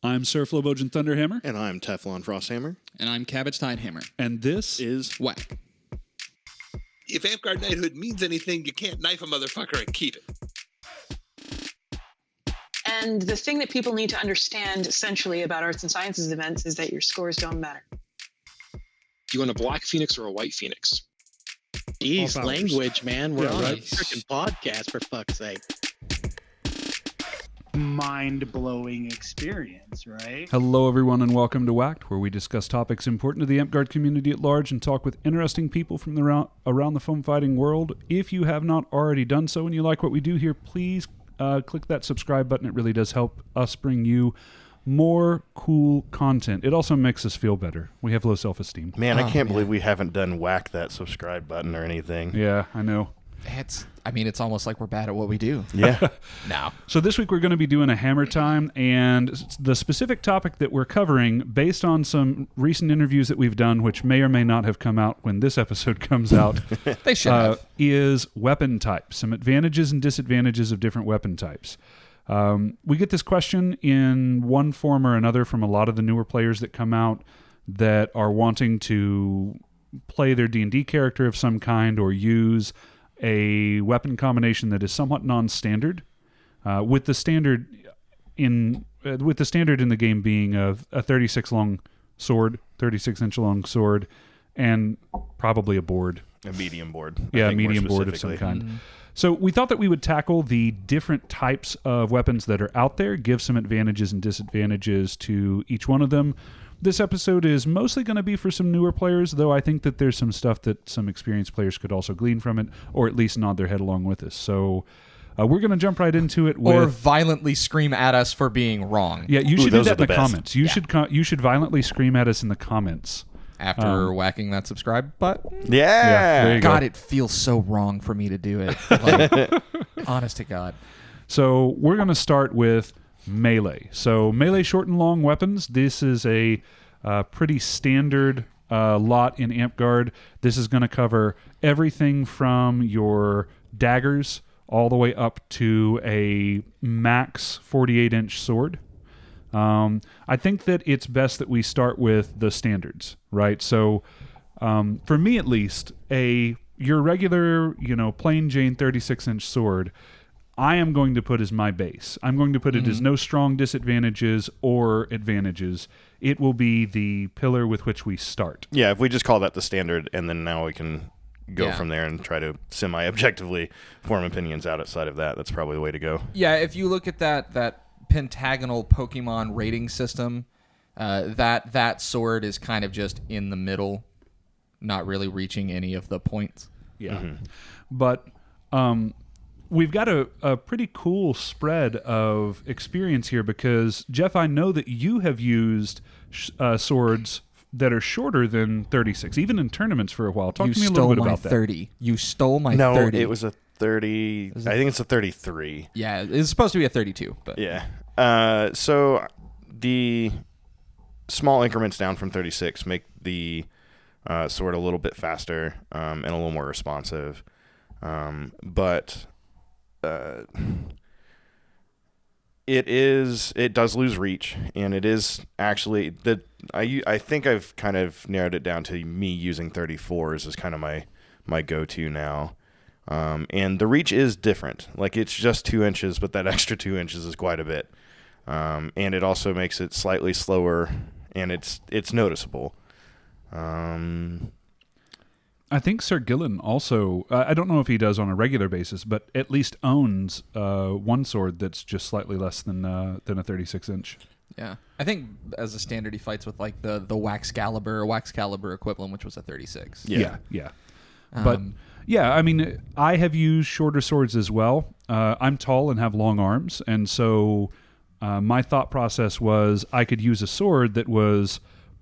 I'm Sir Flowbojan Thunderhammer. And I'm Teflon Frosthammer. And I'm Cabbage Tidehammer. And this is WAK. If Amtgard knighthood means anything, you can't knife a motherfucker and keep it. And the thing that people need to understand essentially about arts and sciences events is that your scores don't matter. Do you want a black phoenix or a white phoenix? Jeez, language, man. We're on a Nice. freaking podcast, for fuck's sake. Mind-blowing experience, right? Hello, everyone, and welcome to WAK, where we discuss topics important to the Amtgard community at large and talk with interesting people from around the foam fighting world. If you have not already done so and you like what we do here, please click that subscribe button. It really does help us bring you more cool content. It also makes us feel better. We have low self-esteem. Man, I can't believe we haven't done whack that subscribe button or anything. Yeah, I know. It's almost like we're bad at what we do. Yeah. No. So this week we're going to be doing a Hammertime, and the specific topic that we're covering, based on some recent interviews that we've done, which may or may not have come out when this episode comes out, They should have. is weapon types, some advantages and disadvantages of different weapon types. We get this question in one form or another from a lot of the newer players that come out that are wanting to play their D&D character of some kind or use a weapon combination that is somewhat non-standard, with the standard in the game being a 36 long sword, 36-inch long sword, and probably a board. A medium board. Yeah, a medium board of some kind. Mm-hmm. So we thought that we would tackle the different types of weapons that are out there, give some advantages and disadvantages to each one of them. This episode is mostly going to be for some newer players, though I think that there's some stuff that some experienced players could also glean from it, or at least nod their head along with us. So we're going to jump right into it with... Or violently scream at us for being wrong. Yeah, you should do that in the best. comments. You should violently scream at us in the comments. After whacking that subscribe button. Yeah. There you God, go. it feels so wrong for me to do it. Like, honest to God. So we're going to start with melee. So melee short and long weapons. This is a pretty standard lot in Amtgard. This is going to cover everything from your daggers all the way up to a max 48-inch sword. I think that it's best that we start with the standards, right? So for me at least, your regular, plain Jane 36-inch sword, I am going to put as my base. I'm going to put it as no strong disadvantages or advantages. It will be the pillar with which we start. Yeah, if we just call that the standard, and then now we can go from there and try to semi-objectively form opinions outside of that. That's probably the way to go. Yeah, if you look at that pentagonal Pokemon rating system, that sword is kind of just in the middle, not really reaching any of the points. Yeah. Mm-hmm. But we've got a pretty cool spread of experience here because, Jeff, I know that you have used swords that are shorter than 36, even in tournaments for a while. Talk to me a little bit about that. 30. You stole my 30. No, it was a 30. I think it's a 33. Yeah, it's supposed to be a 32. But Yeah. So the small increments down from 36 make the sword a little bit faster and a little more responsive. But it does lose reach, and it is actually I think I've kind of narrowed it down to me using 34s as kind of my go-to now. And the reach is different. Like, it's just 2 inches, but that extra 2 inches is quite a bit. And it also makes it slightly slower, and it's noticeable. I think Sir Gillen also, I don't know if he does on a regular basis, but at least owns one sword that's just slightly less than a 36-inch. Yeah. I think as a standard he fights with like the Wax Caliber equivalent, which was a 36. Yeah. But yeah, I mean, I have used shorter swords as well. I'm tall and have long arms, and so my thought process was I could use a sword that was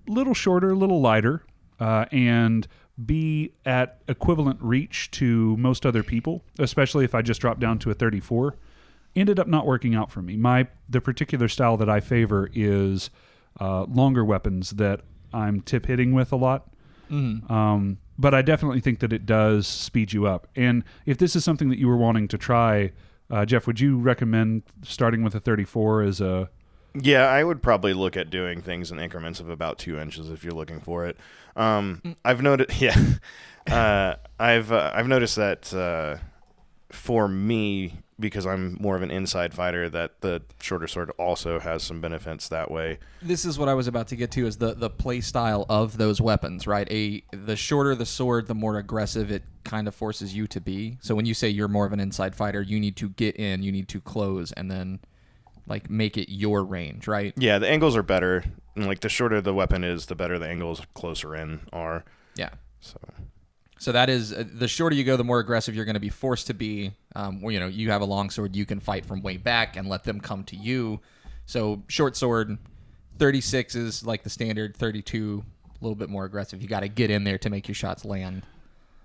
a little shorter, a little lighter, and be at equivalent reach to most other people, especially if I just dropped down to a 34. Ended up not working out for me. The particular style that I favor is longer weapons that I'm tip hitting with a lot. But I definitely think that it does speed you up. And if this is something that you were wanting to try, Jeff, would you recommend starting with a 34 as a Yeah, I would probably look at doing things in increments of about 2 inches if you're looking for it. I've noticed, I've noticed that for me, because I'm more of an inside fighter, that the shorter sword also has some benefits that way. This is what I was about to get to, is the play style of those weapons, right? The shorter the sword, the more aggressive it kind of forces you to be. So when you say you're more of an inside fighter, you need to get in, you need to close, and then like make it your range, right? Yeah, the angles are better. And like the shorter the weapon is, the better the angles closer in are. Yeah. So that is, the shorter you go, the more aggressive you're going to be forced to be. Where, you have a long sword, you can fight from way back and let them come to you. So short sword, 36 is like the standard, 32, a little bit more aggressive. You got to get in there to make your shots land.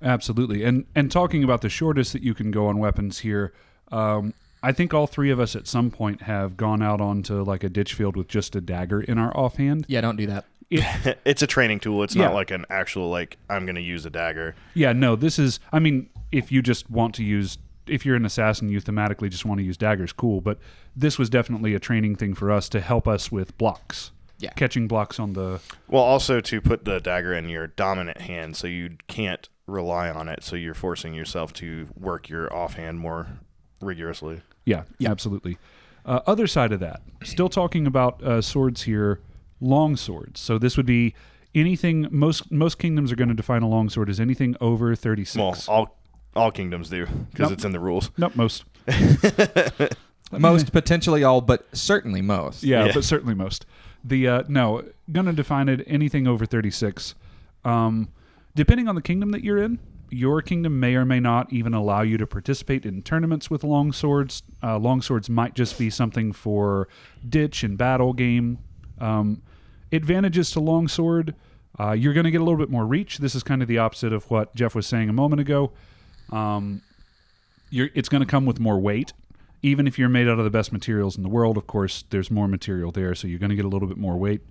Absolutely. And talking about the shortest that you can go on weapons here, I think all three of us at some point have gone out onto like a ditch field with just a dagger in our offhand. Yeah, don't do that. It's a training tool. It's not like an actual, like, I'm going to use a dagger. Yeah, no, this is, I mean, if you just want to use, if you're an assassin, you thematically just want to use daggers, cool. But this was definitely a training thing for us to help us with blocks. Yeah. Catching blocks on the... Well, also to put the dagger in your dominant hand so you can't rely on it. So you're forcing yourself to work your offhand more rigorously. Yeah, absolutely. Other side of that, still talking about swords here, long swords. So this would be anything, most kingdoms are going to define a long sword as anything over 36. Well, all kingdoms do, because Nope. it's in the rules. Nope, most. Most, potentially all, but certainly most. Yeah, but certainly most. No, going to define it anything over 36. Depending on the kingdom that you're in, your kingdom may or may not even allow you to participate in tournaments with long swords. Long swords might just be something for ditch and battle game. Advantages to longsword, you're going to get a little bit more reach. This is kind of the opposite of what Jeff was saying a moment ago. It's going to come with more weight. Even if you're made out of the best materials in the world, of course, there's more material there, so you're going to get a little bit more weight.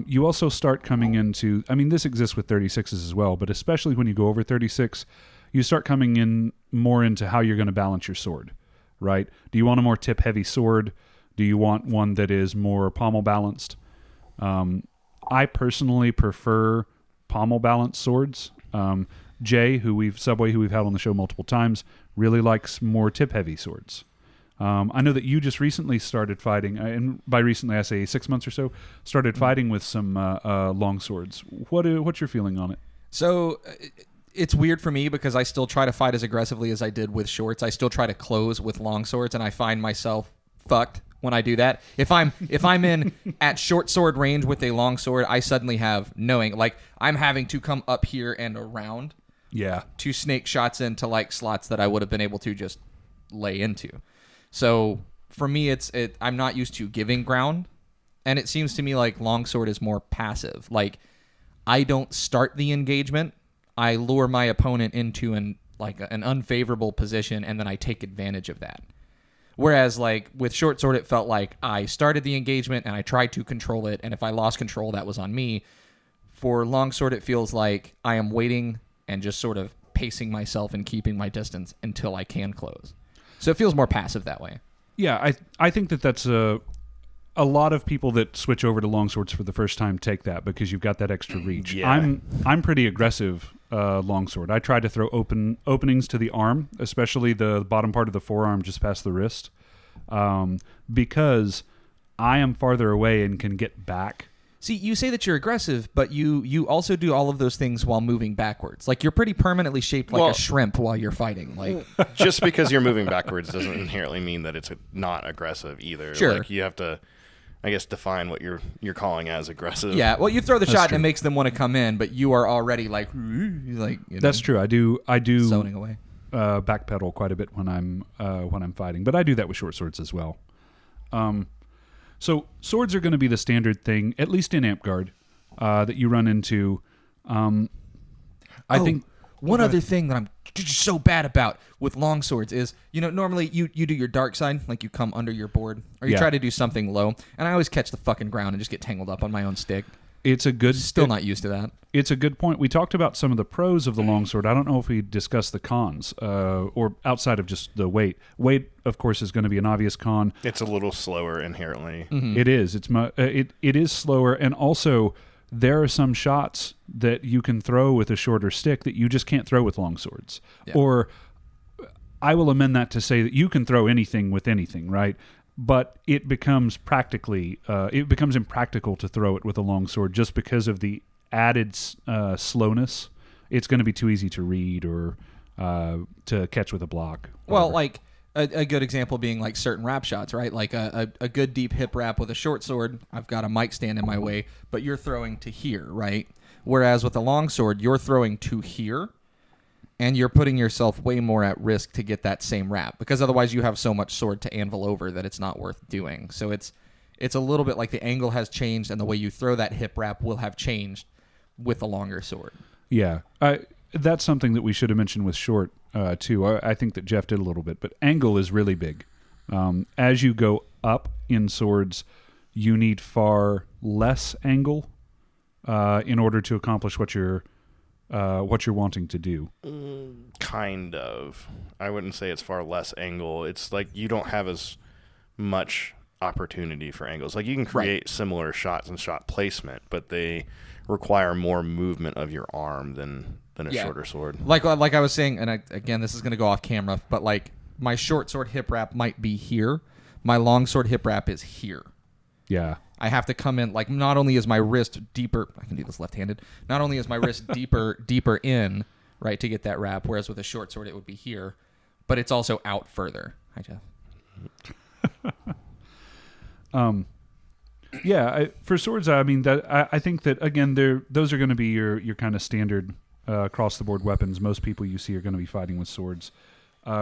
You also start coming into, I mean, this exists with 36s as well, but especially when you go over 36, you start coming in more into how you're going to balance your sword, right? Do you want a more tip-heavy sword? Do you want one that is more pommel-balanced? I personally prefer pommel-balanced swords. Jay, who we've had on the show multiple times, really likes more tip-heavy swords. I know that you just recently started fighting, and by recently I say 6 months or so, started fighting with some long swords. What's your feeling on it? So it's weird for me because I still try to fight as aggressively as I did with shorts. I still try to close with long swords, and I find myself fucked when I do that. If I'm in at short sword range with a long sword, I suddenly have I'm having to come up here and around. Yeah. To snake shots into like slots that I would have been able to just lay into. So for me, I'm not used to giving ground, and it seems to me like longsword is more passive. Like I don't start the engagement, I lure my opponent into an unfavorable position, and then I take advantage of that. Whereas like with short sword, it felt like I started the engagement and I tried to control it, and if I lost control, that was on me. For longsword, it feels like I am waiting and just sort of pacing myself and keeping my distance until I can close. So it feels more passive that way. Yeah, I think that's a lot of people that switch over to longswords for the first time take that because you've got that extra reach. Yeah. I'm pretty aggressive longsword. I try to throw openings to the arm, especially the bottom part of the forearm just past the wrist, because I am farther away and can get back. See, you say that you're aggressive, but you also do all of those things while moving backwards. Like you're pretty permanently shaped like a shrimp while you're fighting. Like just because you're moving backwards doesn't inherently mean that it's not aggressive either. Sure. Like you have to, I guess, define what you're calling as aggressive. Yeah, well, you throw the shot true. and it makes them want to come in, but you are already like That's true. I do zoning away. Backpedal quite a bit when I'm fighting, but I do that with short swords as well. So swords are going to be the standard thing, at least in Amtgard, that you run into. I think one other thing that I'm just so bad about with long swords is, normally you do your dark side, like you come under your board, or you Yeah. try to do something low, and I always catch the fucking ground and just get tangled up on my own stick. It's a good... Still not used to that. It's a good point. We talked about some of the pros of the longsword. I don't know if we discussed the cons, or outside of just the weight. Weight, of course, is going to be an obvious con. It's a little slower inherently. Mm-hmm. It is. It is slower, and also there are some shots that you can throw with a shorter stick that you just can't throw with longswords. Yeah. Or I will amend that to say that you can throw anything with anything, right? But it becomes impractical to throw it with a longsword just because of the added slowness. It's going to be too easy to read or to catch with a block. Well, like a good example being like certain wrap shots, right? Like a good deep hip wrap with a short sword, I've got a mic stand in my way, but you're throwing to here, right? Whereas with a long sword, you're throwing to here, and you're putting yourself way more at risk to get that same wrap, because otherwise you have so much sword to anvil over that it's not worth doing. So it's a little bit like the angle has changed, and the way you throw that hip wrap will have changed with a longer sword. Yeah. That's something that we should have mentioned with short, too. I think that Jeff did a little bit, but angle is really big. As you go up in swords, you need far less angle in order to accomplish what you're wanting to do. Kind of. I wouldn't say it's far less angle. It's like you don't have as much opportunity for angles. Like you can create similar shots and shot placement, but they require more movement of your arm than a shorter sword. Like I was saying, and again, this is going to go off camera, but like my short sword hip wrap might be here. My long sword hip wrap is here. Yeah. I have to come in, like, not only is my wrist deeper, I can do this left-handed, not only is my wrist deeper in, right, to get that wrap, whereas with a short sword it would be here, but it's also out further. Hi, Jeff. For swords, I mean, I think that, again, those are going to be your kind of standard across-the-board weapons. Most people you see are going to be fighting with swords.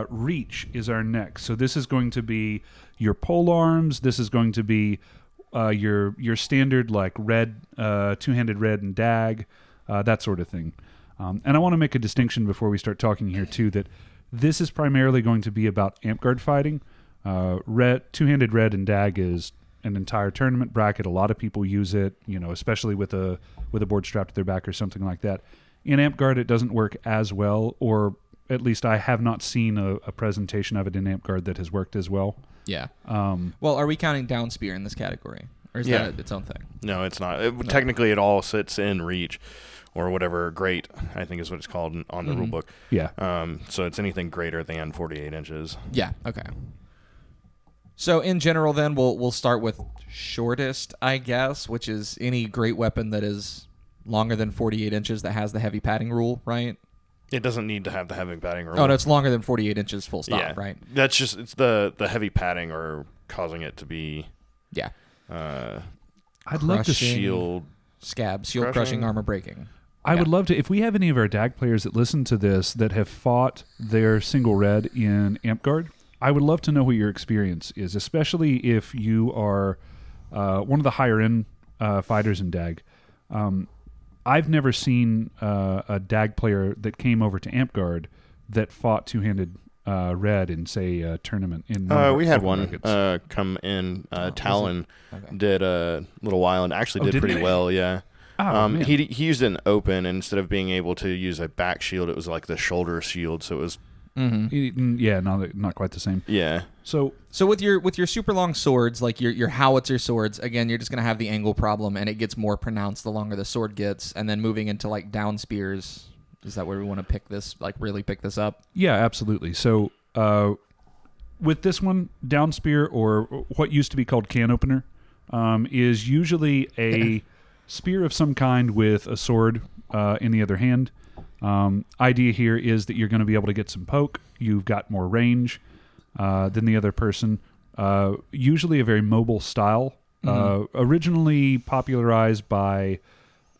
Reach is our next. So this is going to be your pole arms. This is going to be your standard, like, red, two-handed red and dag, that sort of thing. And I want to make a distinction before we start talking here, too, that this is primarily going to be about amp guard fighting. Two-handed red and dag is an entire tournament bracket. A lot of people use it, especially with a board strapped to their back or something like that. In amp guard, it doesn't work as well, or at least I have not seen a presentation of it in amp guard that has worked as well. Yeah. Well, are we counting down spear in this category, or is that its own thing? No, it's not. Technically, it all sits in reach, or whatever. Great, I think is what it's called on the rule book. Yeah. So it's anything greater than 48 inches. Yeah. Okay. So in general, then we'll start with shortest, I guess, which is any great weapon that is longer than 48 inches that has the heavy padding rule, right? It doesn't need to have the heavy padding rule. Oh, no, it's longer than 48 inches full stop, right? That's just, it's the heavy padding or causing it to be... Yeah. I'd love to shield... Scab, shield crushing, armor breaking. I would love to, if we have any of our DAG players that listen to this that have fought their single red in Amp Guard, I would love to know what your experience is, especially if you are one of the higher end fighters in DAG. I've never seen a DAG player that came over to Amp Guard that fought two-handed red in, say, a tournament. We had one come in. Talon did a little while and actually did pretty well, yeah. He used an open, and instead of being able to use a back shield, it was like the shoulder shield, so it was... Yeah, not quite the same. Yeah. So with your super long swords, like your howitzer swords, again, you're just gonna have the angle problem, and it gets more pronounced the longer the sword gets. And then moving into like down spears, is that where we want to pick this? Like really pick this up? Yeah, absolutely. So with this one, down spear, or what used to be called can opener, is usually a spear of some kind with a sword in the other hand. Idea here is that you're going to be able to get some poke. You've got more range than the other person. Usually a very mobile style. Originally popularized by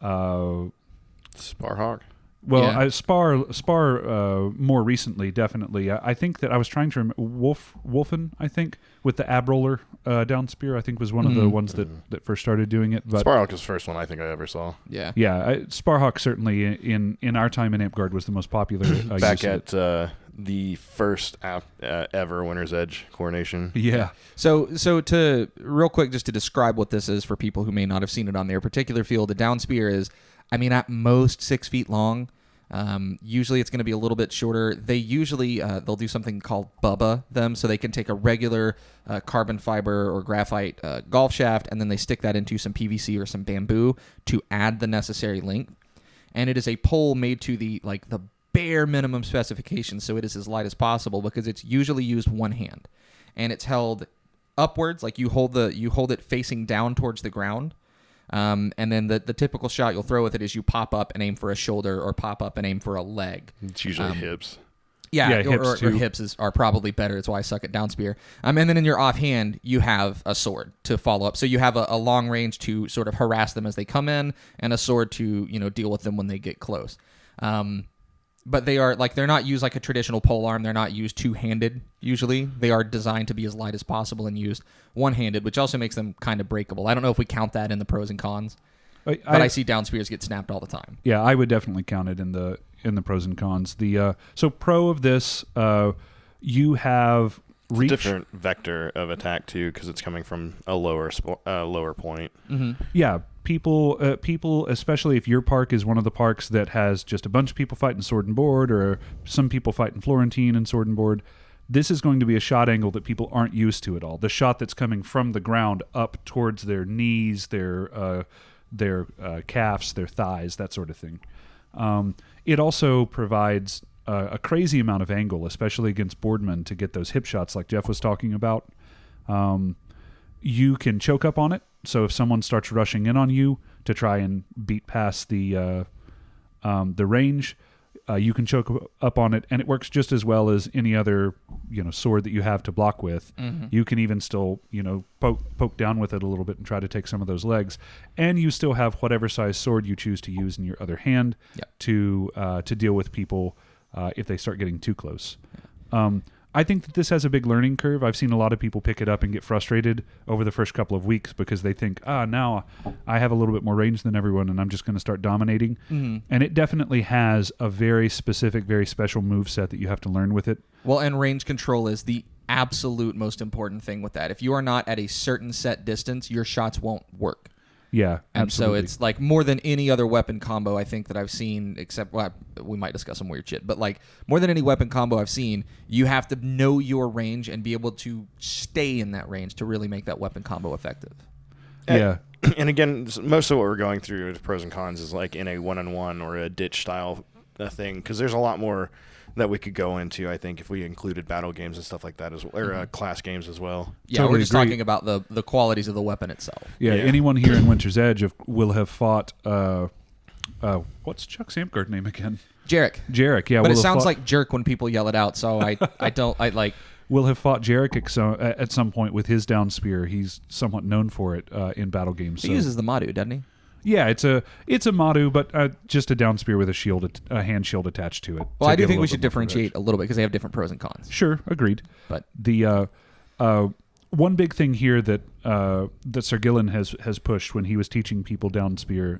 Sparhawk. Well, yeah. Spar more recently, definitely. I think that I was trying to remember Wolfen, I think, with the ab roller down spear, I think was one of the ones that first started doing it. But Sparhawk is the first one I think I ever saw. Yeah. Yeah, Sparhawk certainly in our time in Amp Guard was the most popular. Back at the the first ever Winter's Edge coronation. Yeah. So to real quick, just to describe what this is for people who may not have seen it on their particular field, a down spear is, I mean, at most 6 feet long. Usually it's going to be a little bit shorter. They usually, they'll do something called bubba them, so they can take a regular carbon fiber or graphite golf shaft, and then they stick that into some PVC or some bamboo to add the necessary length. And it is a pole made to the bare minimum specifications, so it is as light as possible, because it's usually used one hand, and it's held upwards, like you hold it facing down towards the ground. And then the typical shot you'll throw with it is you pop up and aim for a shoulder, or pop up and aim for a leg. It's usually hips. Yeah, hips or hips are probably better. It's why I suck at down spear. And then in your offhand, you have a sword to follow up. So you have a long range to sort of harass them as they come in, and a sword to deal with them when they get close. But they are they're not used like a traditional pole arm. They're not used two-handed usually. They are designed to be as light as possible and used one-handed, which also makes them kind of breakable. I don't know if we count that in the pros and cons, but I see down spears get snapped all the time. Yeah, I would definitely count it in the pros and cons. So pro of this, you have reach. Different vector of attack too, because it's coming from a lower point. Mm-hmm. Yeah, people, especially if your park is one of the parks that has just a bunch of people fighting sword and board, or some people fighting Florentine and sword and board, this is going to be a shot angle that people aren't used to at all. The shot that's coming from the ground up towards their knees, their calves, their thighs, that sort of thing. It also provides a crazy amount of angle, especially against boardmen, to get those hip shots like Jeff was talking about. You can choke up on it, so if someone starts rushing in on you to try and beat past the range, you can choke up on it, and it works just as well as any other sword that you have to block with. Mm-hmm. You can even still poke down with it a little bit and try to take some of those legs, and you still have whatever size sword you choose to use in your other hand to deal with people if they start getting too close. I think that this has a big learning curve. I've seen a lot of people pick it up and get frustrated over the first couple of weeks because they think, now I have a little bit more range than everyone and I'm just going to start dominating. Mm-hmm. And it definitely has a very specific, very special move set that you have to learn with it. Well, and range control is the absolute most important thing with that. If you are not at a certain set distance, your shots won't work. Yeah, and absolutely. so it's like more than any other weapon combo I think that I've seen, except we might discuss some weird shit, but like more than any weapon combo I've seen, you have to know your range and be able to stay in that range to really make that weapon combo effective. Yeah. And again, most of what we're going through with pros and cons is like in a one-on-one or a ditch style thing, because there's a lot more that we could go into, I think, if we included battle games and stuff like that, or class games as well. Yeah, Totally we're just agree. talking about the qualities of the weapon itself. Yeah, Yeah. anyone here in Winter's Edge will have fought, what's Chuck Samgard's name again? Jarek. Jarek, yeah. But will it have sounds fought- like jerk when people yell it out, so I Will have fought Jarek at some point with his down spear. He's somewhat known for it in battle games. he So. uses the Madu, doesn't he? Yeah, it's a Madu, but just a down spear with a hand shield attached to it. Well, to I do give a think we little should bit more differentiate a little bit because they have different pros and cons. Sure, agreed. But The one big thing here that Sir Gillen has pushed when he was teaching people down spear,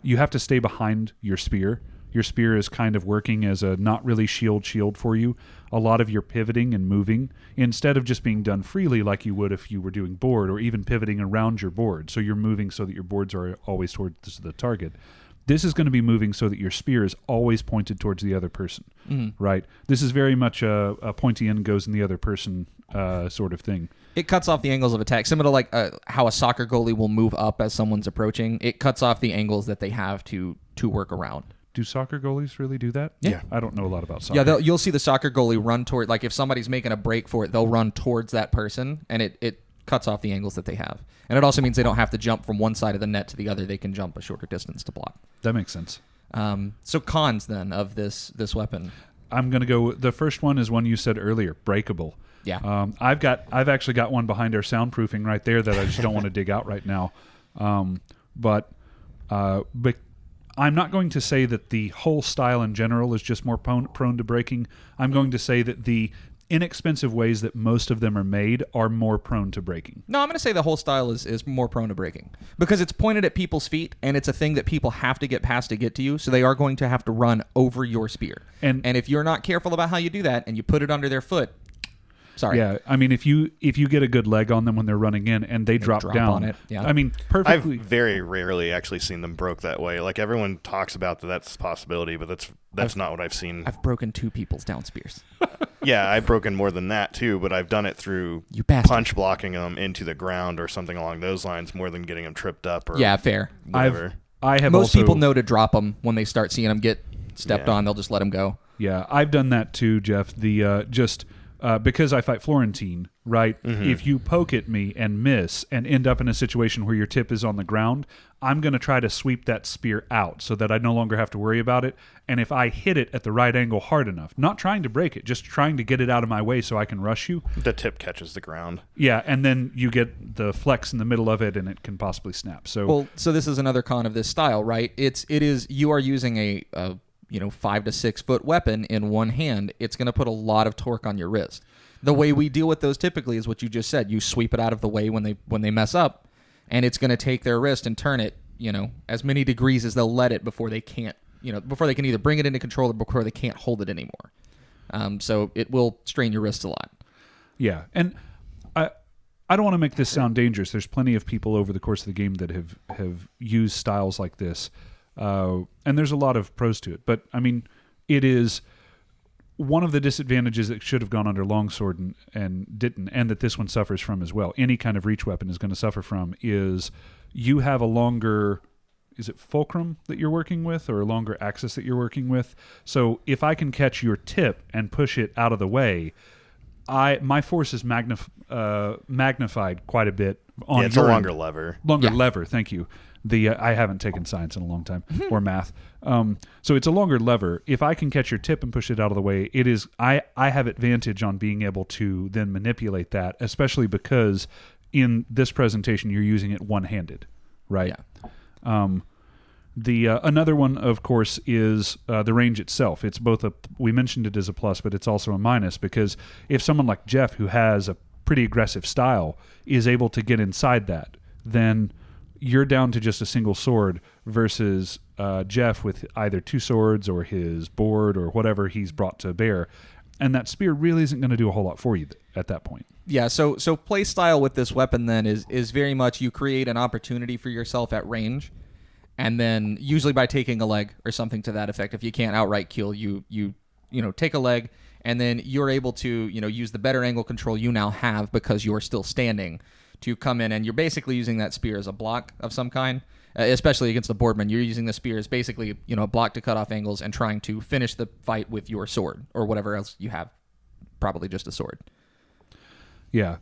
you have to stay behind your spear. Your spear is kind of working as a not really shield for you. A lot of your pivoting and moving, instead of just being done freely like you would if you were doing board, or even pivoting around your board. So you're moving so that your boards are always towards the target. This is going to be moving so that your spear is always pointed towards the other person, right? This is very much a pointy end goes in the other person sort of thing. it cuts off the angles of attack, similar to like how a soccer goalie will move up as someone's approaching. It cuts off the angles that they have to work around. Do soccer goalies really do that? Yeah. I don't know a lot about soccer. Yeah, you'll see the soccer goalie run toward, like if somebody's making a break for it, they'll run towards that person, and it cuts off the angles that they have. And it also means they don't have to jump from one side of the net to the other. They can jump a shorter distance to block. That makes sense. So cons then of this weapon. I'm going to go. The first one is one you said earlier, breakable. Yeah. I've actually got one behind our soundproofing right there that I just don't want to dig out right now. But I'm not going to say that the whole style in general is just more prone to breaking. I'm going to say that the inexpensive ways that most of them are made are more prone to breaking. No, I'm going to say the whole style is more prone to breaking because it's pointed at people's feet, and it's a thing that people have to get past to get to you, so they are going to have to run over your spear. And if you're not careful about how you do that and you put it under their foot, sorry. Yeah, I mean, if you get a good leg on them when they're running in and they drop down on it, yeah. I mean, perfectly. I've very rarely actually seen them broke that way. Like everyone talks about that's a possibility, but that's not what I've seen. I've broken 2 people's down spears. Yeah, I've broken more than that too, but I've done it through punch blocking them into the ground or something along those lines more than getting them tripped up or yeah, fair. whatever. I have Most also, people know to drop them when they start seeing them get stepped on. They'll just let them go. Yeah, I've done that too, Jeff. The because I fight Florentine, right? Mm-hmm. If you poke at me and miss and end up in a situation where your tip is on the ground, I'm going to try to sweep that spear out so that I no longer have to worry about it. And if I hit it at the right angle hard enough, not trying to break it, just trying to get it out of my way so I can rush you. The tip catches the ground. Yeah, and then you get the flex in the middle of it and it can possibly snap. So this is another con of this style, right? It is you are using a 5 to 6 foot weapon in one hand. It's going to put a lot of torque on your wrist. The way we deal with those typically is what you just said. You sweep it out of the way when they mess up, and it's going to take their wrist and turn it, as many degrees as they'll let it before they can't, before they can either bring it into control or before they can't hold it anymore. So it will strain your wrist a lot. Yeah, and I don't want to make this sound dangerous. There's plenty of people over the course of the game that have used styles like this. And there's a lot of pros to it. But, I mean, it is one of the disadvantages that should have gone under longsword and didn't, and that this one suffers from as well. Any kind of reach weapon is going to suffer from is you have a longer, is it fulcrum that you're working with or a longer axis that you're working with? So if I can catch your tip and push it out of the way, my force is magnified quite a bit on it's a longer lever. Lever, thank you. I haven't taken science in a long time or math. So it's a longer lever. If I can catch your tip and push it out of the way, it is I have advantage on being able to then manipulate that, especially because in this presentation you're using it one-handed, right? Yeah. Another one, of course, is the range itself. It's both we mentioned it as a plus, but it's also a minus because if someone like Jeff, who has a pretty aggressive style, is able to get inside that, then you're down to just a single sword versus Jeff with either 2 swords or his board or whatever he's brought to bear. And that spear really isn't going to do a whole lot for you at that point. Yeah, so play style with this weapon then is very much you create an opportunity for yourself at range, and then usually by taking a leg or something to that effect. If you can't outright kill, you take a leg, and then you're able to use the better angle control you now have because you're still standing to come in, and you're basically using that spear as a block of some kind, especially against the boardman. You're using the spear as basically a block to cut off angles and trying to finish the fight with your sword or whatever else you have, probably just a sword. Yeah.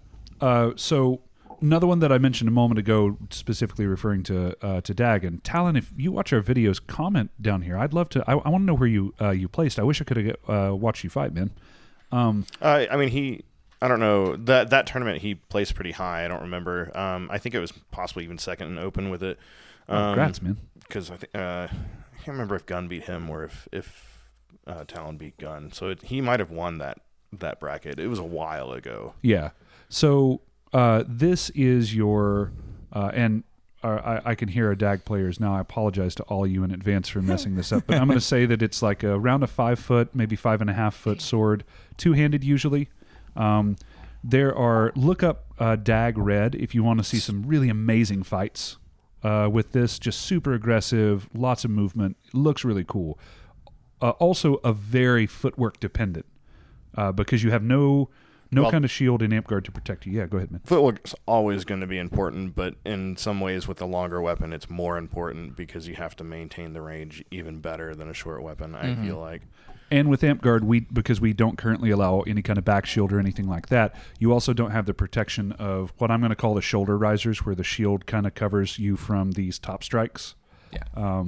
So another one that I mentioned a moment ago, specifically referring to Dag, and Talon, if you watch our videos, comment down here. I'd love to. I want to know where you placed. I wish I could have watched you fight, man. I mean, I don't know. That tournament, he placed pretty high. I don't remember. I think it was possibly even second in open with it. Congrats, man. Because I think I can't remember if Gunn beat him or if Talon beat Gunn. So he might have won that bracket. It was a while ago. Yeah. So this is your and I can hear our DAG players now. I apologize to all you in advance for messing this up, but I'm going to say that it's like around a 5 foot, maybe 5.5 foot sword, 2-handed usually. Look up DAG Red if you want to see some really amazing fights with this. Just super aggressive, lots of movement. Looks really cool. Also a very footwork dependent because you have no kind of shield in Amp-Guard to protect you. Yeah, go ahead, man. Footwork's always going to be important, but in some ways with a longer weapon, it's more important because you have to maintain the range even better than a short weapon, I feel like. And with Amp-Guard, because we don't currently allow any kind of back shield or anything like that, you also don't have the protection of what I'm going to call the shoulder risers, where the shield kind of covers you from these top strikes. Yeah.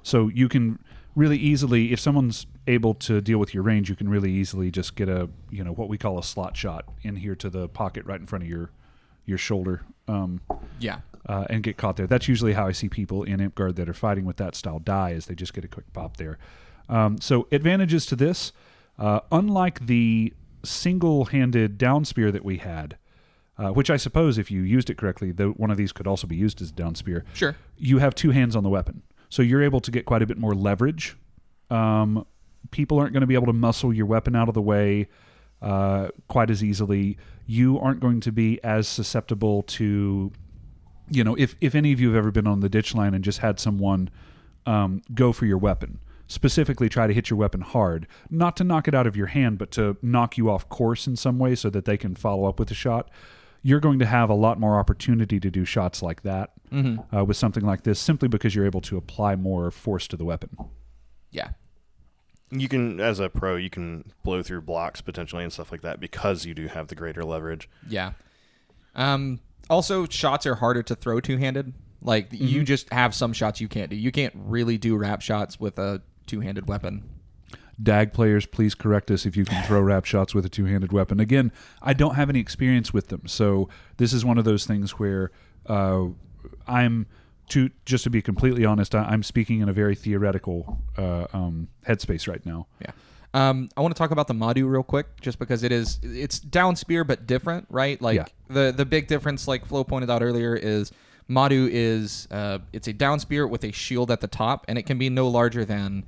So you can really easily, if someone's able to deal with your range, you can really easily just get what we call a slot shot in here to the pocket right in front of your shoulder. And get caught there. That's usually how I see people in Amp-Guard that are fighting with that style die, is they just get a quick pop there. So advantages to this, unlike the single-handed down spear that we had, which I suppose if you used it correctly, one of these could also be used as a down spear. Sure. You have two hands on the weapon. So you're able to get quite a bit more leverage. People aren't going to be able to muscle your weapon out of the way quite as easily. You aren't going to be as susceptible to, if any of you have ever been on the ditch line and just had someone go for your weapon, specifically try to hit your weapon hard, not to knock it out of your hand, but to knock you off course in some way so that they can follow up with a shot. You're going to have a lot more opportunity to do shots like that with something like this, simply because you're able to apply more force to the weapon. Yeah. You can, as a pro, you can blow through blocks potentially and stuff like that because you do have the greater leverage. Yeah. Also, shots are harder to throw two-handed. Like, you just have some shots you can't do. You can't really do wrap shots with a two-handed weapon. DAG players, please correct us if you can throw wrap shots with a two-handed weapon. Again, I don't have any experience with them, so this is one of those things where just to be completely honest, I'm speaking in a very theoretical headspace right now. Yeah. I want to talk about the Madu real quick, just because it's down spear but different, right? Like the big difference, like Flo pointed out earlier, is Madu is it's a down spear with a shield at the top, and it can be no larger than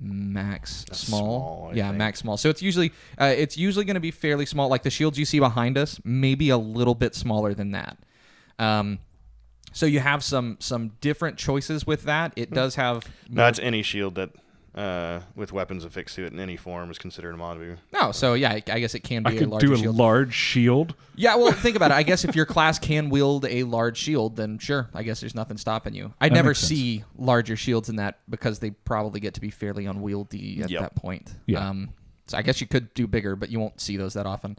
max small. I think. Max small. So it's usually going to be fairly small. Like the shields you see behind us, maybe a little bit smaller than that. So you have some different choices with that. It does have... No, it's any shield that with weapons affixed to it in any form is considered a Madu. Oh, so yeah, I guess it can be I a could larger do a shield. large shield. Yeah, well, think about it. I guess if your class can wield a large shield, then sure, I guess there's nothing stopping you. I never makes sense. see larger shields in that because they probably get to be fairly unwieldy at that point. Yeah. So I guess you could do bigger, but you won't see those that often.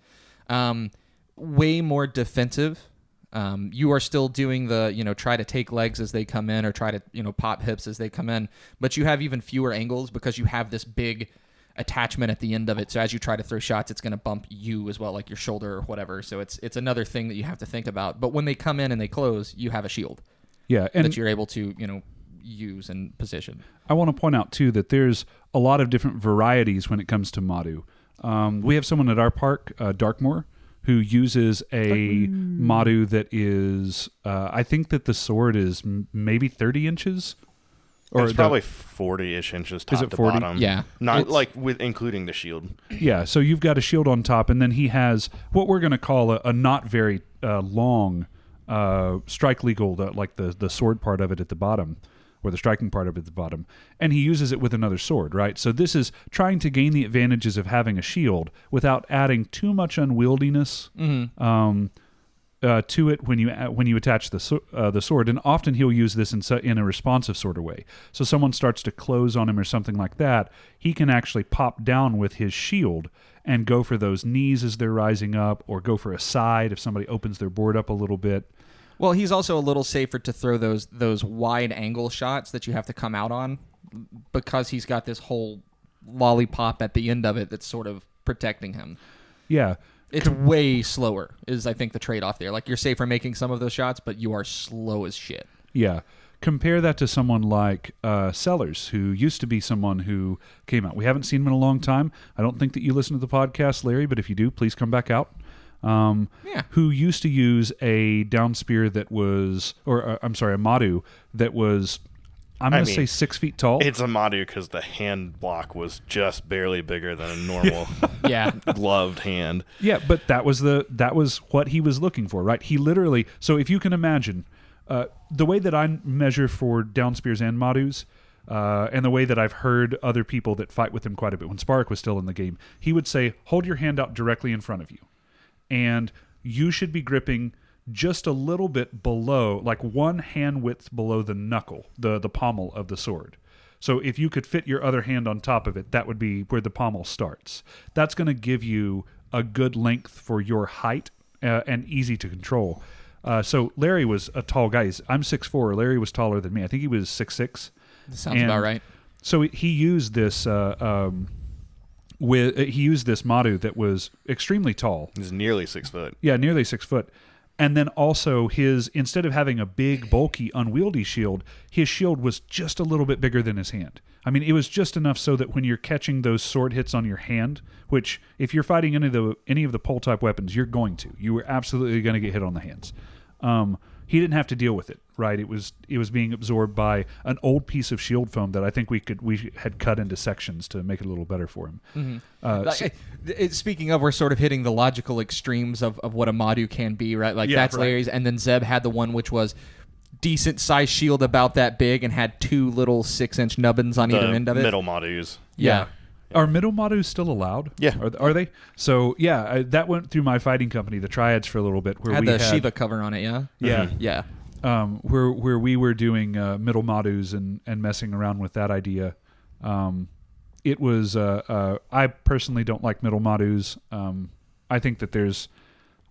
Way more defensive. You are still doing the, try to take legs as they come in or try to, pop hips as they come in. But you have even fewer angles because you have this big attachment at the end of it. So as you try to throw shots, it's going to bump you as well, like your shoulder or whatever. So it's another thing that you have to think about. But when they come in and they close, you have a shield that you're able to, use and position. I want to point out, too, that there's a lot of different varieties when it comes to Madu. We have someone at our park, Darkmoor, who uses a Madu that is, I think that the sword is maybe 30 inches. Or it's probably 40-ish inches top it to 40? bottom. Yeah. Not with including the shield. Yeah, so you've got a shield on top, and then he has what we're going to call a not very long strike legal, like the sword part of it at the bottom, or the striking part of it at the bottom, and he uses it with another sword, right? So this is trying to gain the advantages of having a shield without adding too much unwieldiness to it when you attach the sword. And often he'll use this in a responsive sort of way. So someone starts to close on him or something like that, he can actually pop down with his shield and go for those knees as they're rising up, or go for a side if somebody opens their board up a little bit. Well, he's also a little safer to throw those wide angle shots that you have to come out on, because he's got this whole lollipop at the end of it that's sort of protecting him. Yeah. It's way slower is, I think, the trade-off there. Like, you're safer making some of those shots, but you are slow as shit. Yeah. Compare that to someone like Sellers, who used to be someone who came out. We haven't seen him in a long time. I don't think that you listen to the podcast, Larry, but if you do, please come back out. Who used to use a down spear that was, a Madu that was, I'm going to say 6 feet tall. It's a Madu because the hand block was just barely bigger than a normal gloved hand. Yeah, but that was what he was looking for, right? He literally, so if you can imagine, the way that I measure for down spears and Madus, and the way that I've heard other people that fight with him quite a bit, when Spark was still in the game, he would say, hold your hand out directly in front of you. And you should be gripping just a little bit below, like one hand width below the knuckle, the pommel of the sword. So if you could fit your other hand on top of it, that would be where the pommel starts. That's going to give you a good length for your height and easy to control. So Larry was a tall guy. I'm 6'4". Larry was taller than me. I think he was 6'6". Sounds about right. So he used this Madu that was extremely tall. He's nearly 6 foot. Yeah, nearly 6 foot. And then also instead of having a big, bulky, unwieldy shield, his shield was just a little bit bigger than his hand. I mean, it was just enough so that when you're catching those sword hits on your hand, which if you're fighting any of the pole type weapons, you're going to. You were absolutely going to get hit on the hands. He didn't have to deal with it, right? It was being absorbed by an old piece of shield foam that I think we had cut into sections to make it a little better for him. Speaking of, we're sort of hitting the logical extremes of what a Madu can be, right? Like that's hilarious. And then Zeb had the one which was decent sized shield about that big and had 2 little 6-inch nubbins on either end of it. Middle Madus. Yeah. Are middle Madus still allowed? Yeah. Are they? So, yeah, that went through my fighting company, the Triads, for a little bit. Where had we the Shiva cover on it, yeah? Yeah. Yeah. Where we were doing middle Madus and messing around with that idea. It was, I personally don't like middle Madus. I think that there's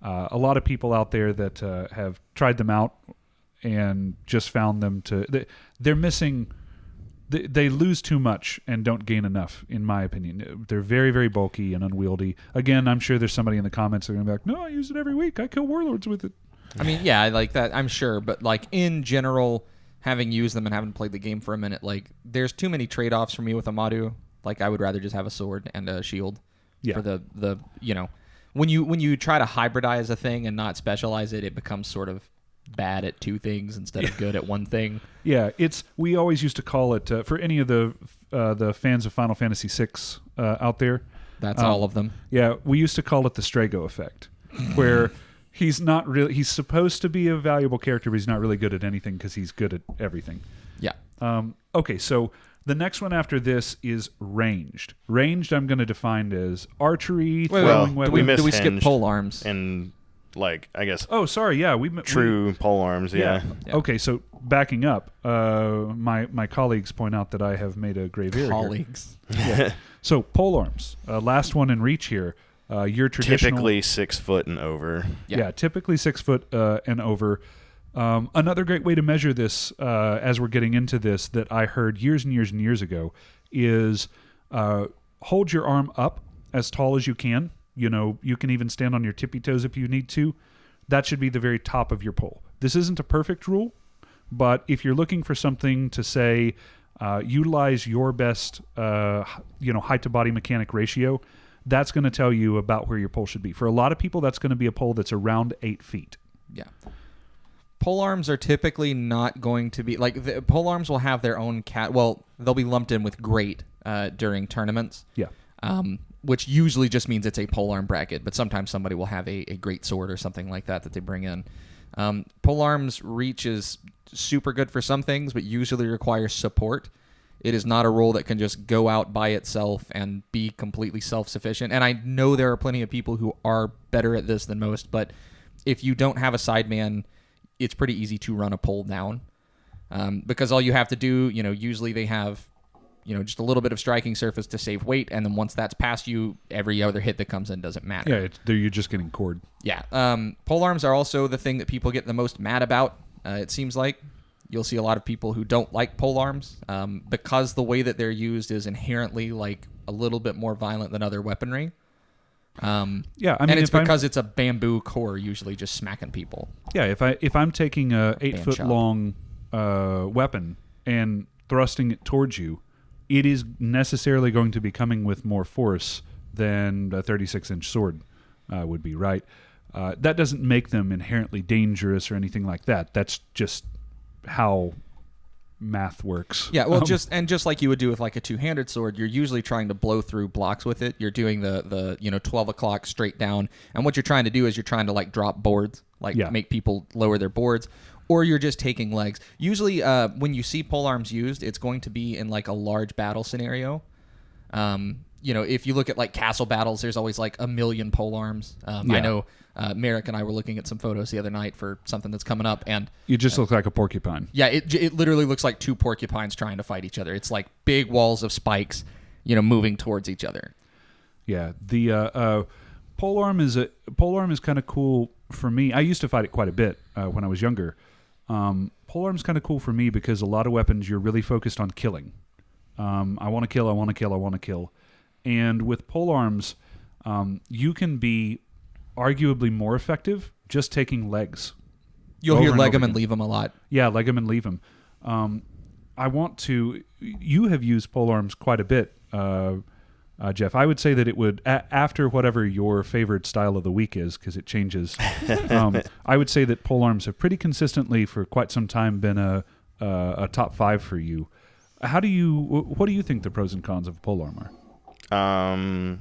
a lot of people out there that have tried them out and just found them they're missing... They lose too much and don't gain enough, in my opinion. They're very, very bulky and unwieldy. Again, I'm sure there's somebody in the comments that are going to be like, no, I use it every week. I kill warlords with it. I mean, yeah, I like that, I'm sure. But, like, in general, having used them and having played the game for a minute, like, there's too many trade-offs for me with a Madu. Like, I would rather just have a sword and a shield. Yeah. For the when you try to hybridize a thing and not specialize it, it becomes sort of bad at 2 things instead of good at 1 thing. Yeah, we always used to call it for any of the fans of Final Fantasy VI out there. That's all of them. Yeah, we used to call it the Strago effect, where he's supposed to be a valuable character, but he's not really good at anything because he's good at everything. Yeah. Okay, so the next one after this is ranged. Ranged, I'm going to define as archery, throwing weapons. Do we skip pole arms? And I guess. Oh, sorry. Yeah, true pole arms. Yeah. Okay, so backing up, my colleagues point out that I have made a grave error. Colleagues. Yeah. So pole arms, last one in reach here. Your traditional, typically 6 foot and over. Yeah, typically 6 foot and over. Another great way to measure this, as we're getting into this, that I heard years and years and years ago, is hold your arm up as tall as you can. You know, you can even stand on your tippy toes if you need to. That should be the very top of your pole. This isn't a perfect rule, but if you're looking for something to say, utilize your best, height to body mechanic ratio, that's going to tell you about where your pole should be. For a lot of people, that's going to be a pole that's around 8 feet. Yeah. Pole arms are typically not going to be pole arms will have their own they'll be lumped in with great during tournaments. Yeah. Which usually just means it's a polearm bracket, but sometimes somebody will have a great sword or something like that they bring in. Polearm's reach is super good for some things, but usually requires support. It is not a role that can just go out by itself and be completely self-sufficient. And I know there are plenty of people who are better at this than most, but if you don't have a sideman, it's pretty easy to run a pole down. Because all you have to do, usually they have just a little bit of striking surface to save weight, and then once that's past you, every other hit that comes in doesn't matter. Yeah, you're just getting cored. Yeah. Pole arms are also the thing that people get the most mad about, it seems like. You'll see a lot of people who don't like pole arms because the way that they're used is inherently a little bit more violent than other weaponry. And it's because it's a bamboo core usually just smacking people. Yeah, if I'm taking a 8 foot long weapon and thrusting it towards you, it is necessarily going to be coming with more force than a 36-inch sword would be, right? That doesn't make them inherently dangerous or anything like that. That's just how math works. Yeah, well, just like you would do with a two-handed sword, you're usually trying to blow through blocks with it. You're doing the 12 o'clock straight down, and what you're trying to do is you're trying to drop boards, make people lower their boards. Or you're just taking legs. Usually, when you see pole arms used, it's going to be in a large battle scenario. If you look at castle battles, there's always a million pole arms. I know Merrick and I were looking at some photos the other night for something that's coming up, and you just look like a porcupine. Yeah, it literally looks like 2 porcupines trying to fight each other. It's like big walls of spikes, moving towards each other. Yeah, the polearm is kind of cool for me. I used to fight it quite a bit when I was younger. Polearm's kind of cool for me because a lot of weapons you're really focused on killing. I want to kill, I want to kill, I want to kill. And with polearms, you can be arguably more effective just taking legs. You'll over hear and leg over them and again. leave them a lot. Yeah, leg them and leave them. I want to. You have used polearms quite a bit, Jeff. I would say that it would after whatever your favorite style of the week is, because it changes. I would say that polearms have pretty consistently for quite some time been a top 5 for you. What do you think the pros and cons of a polearm are?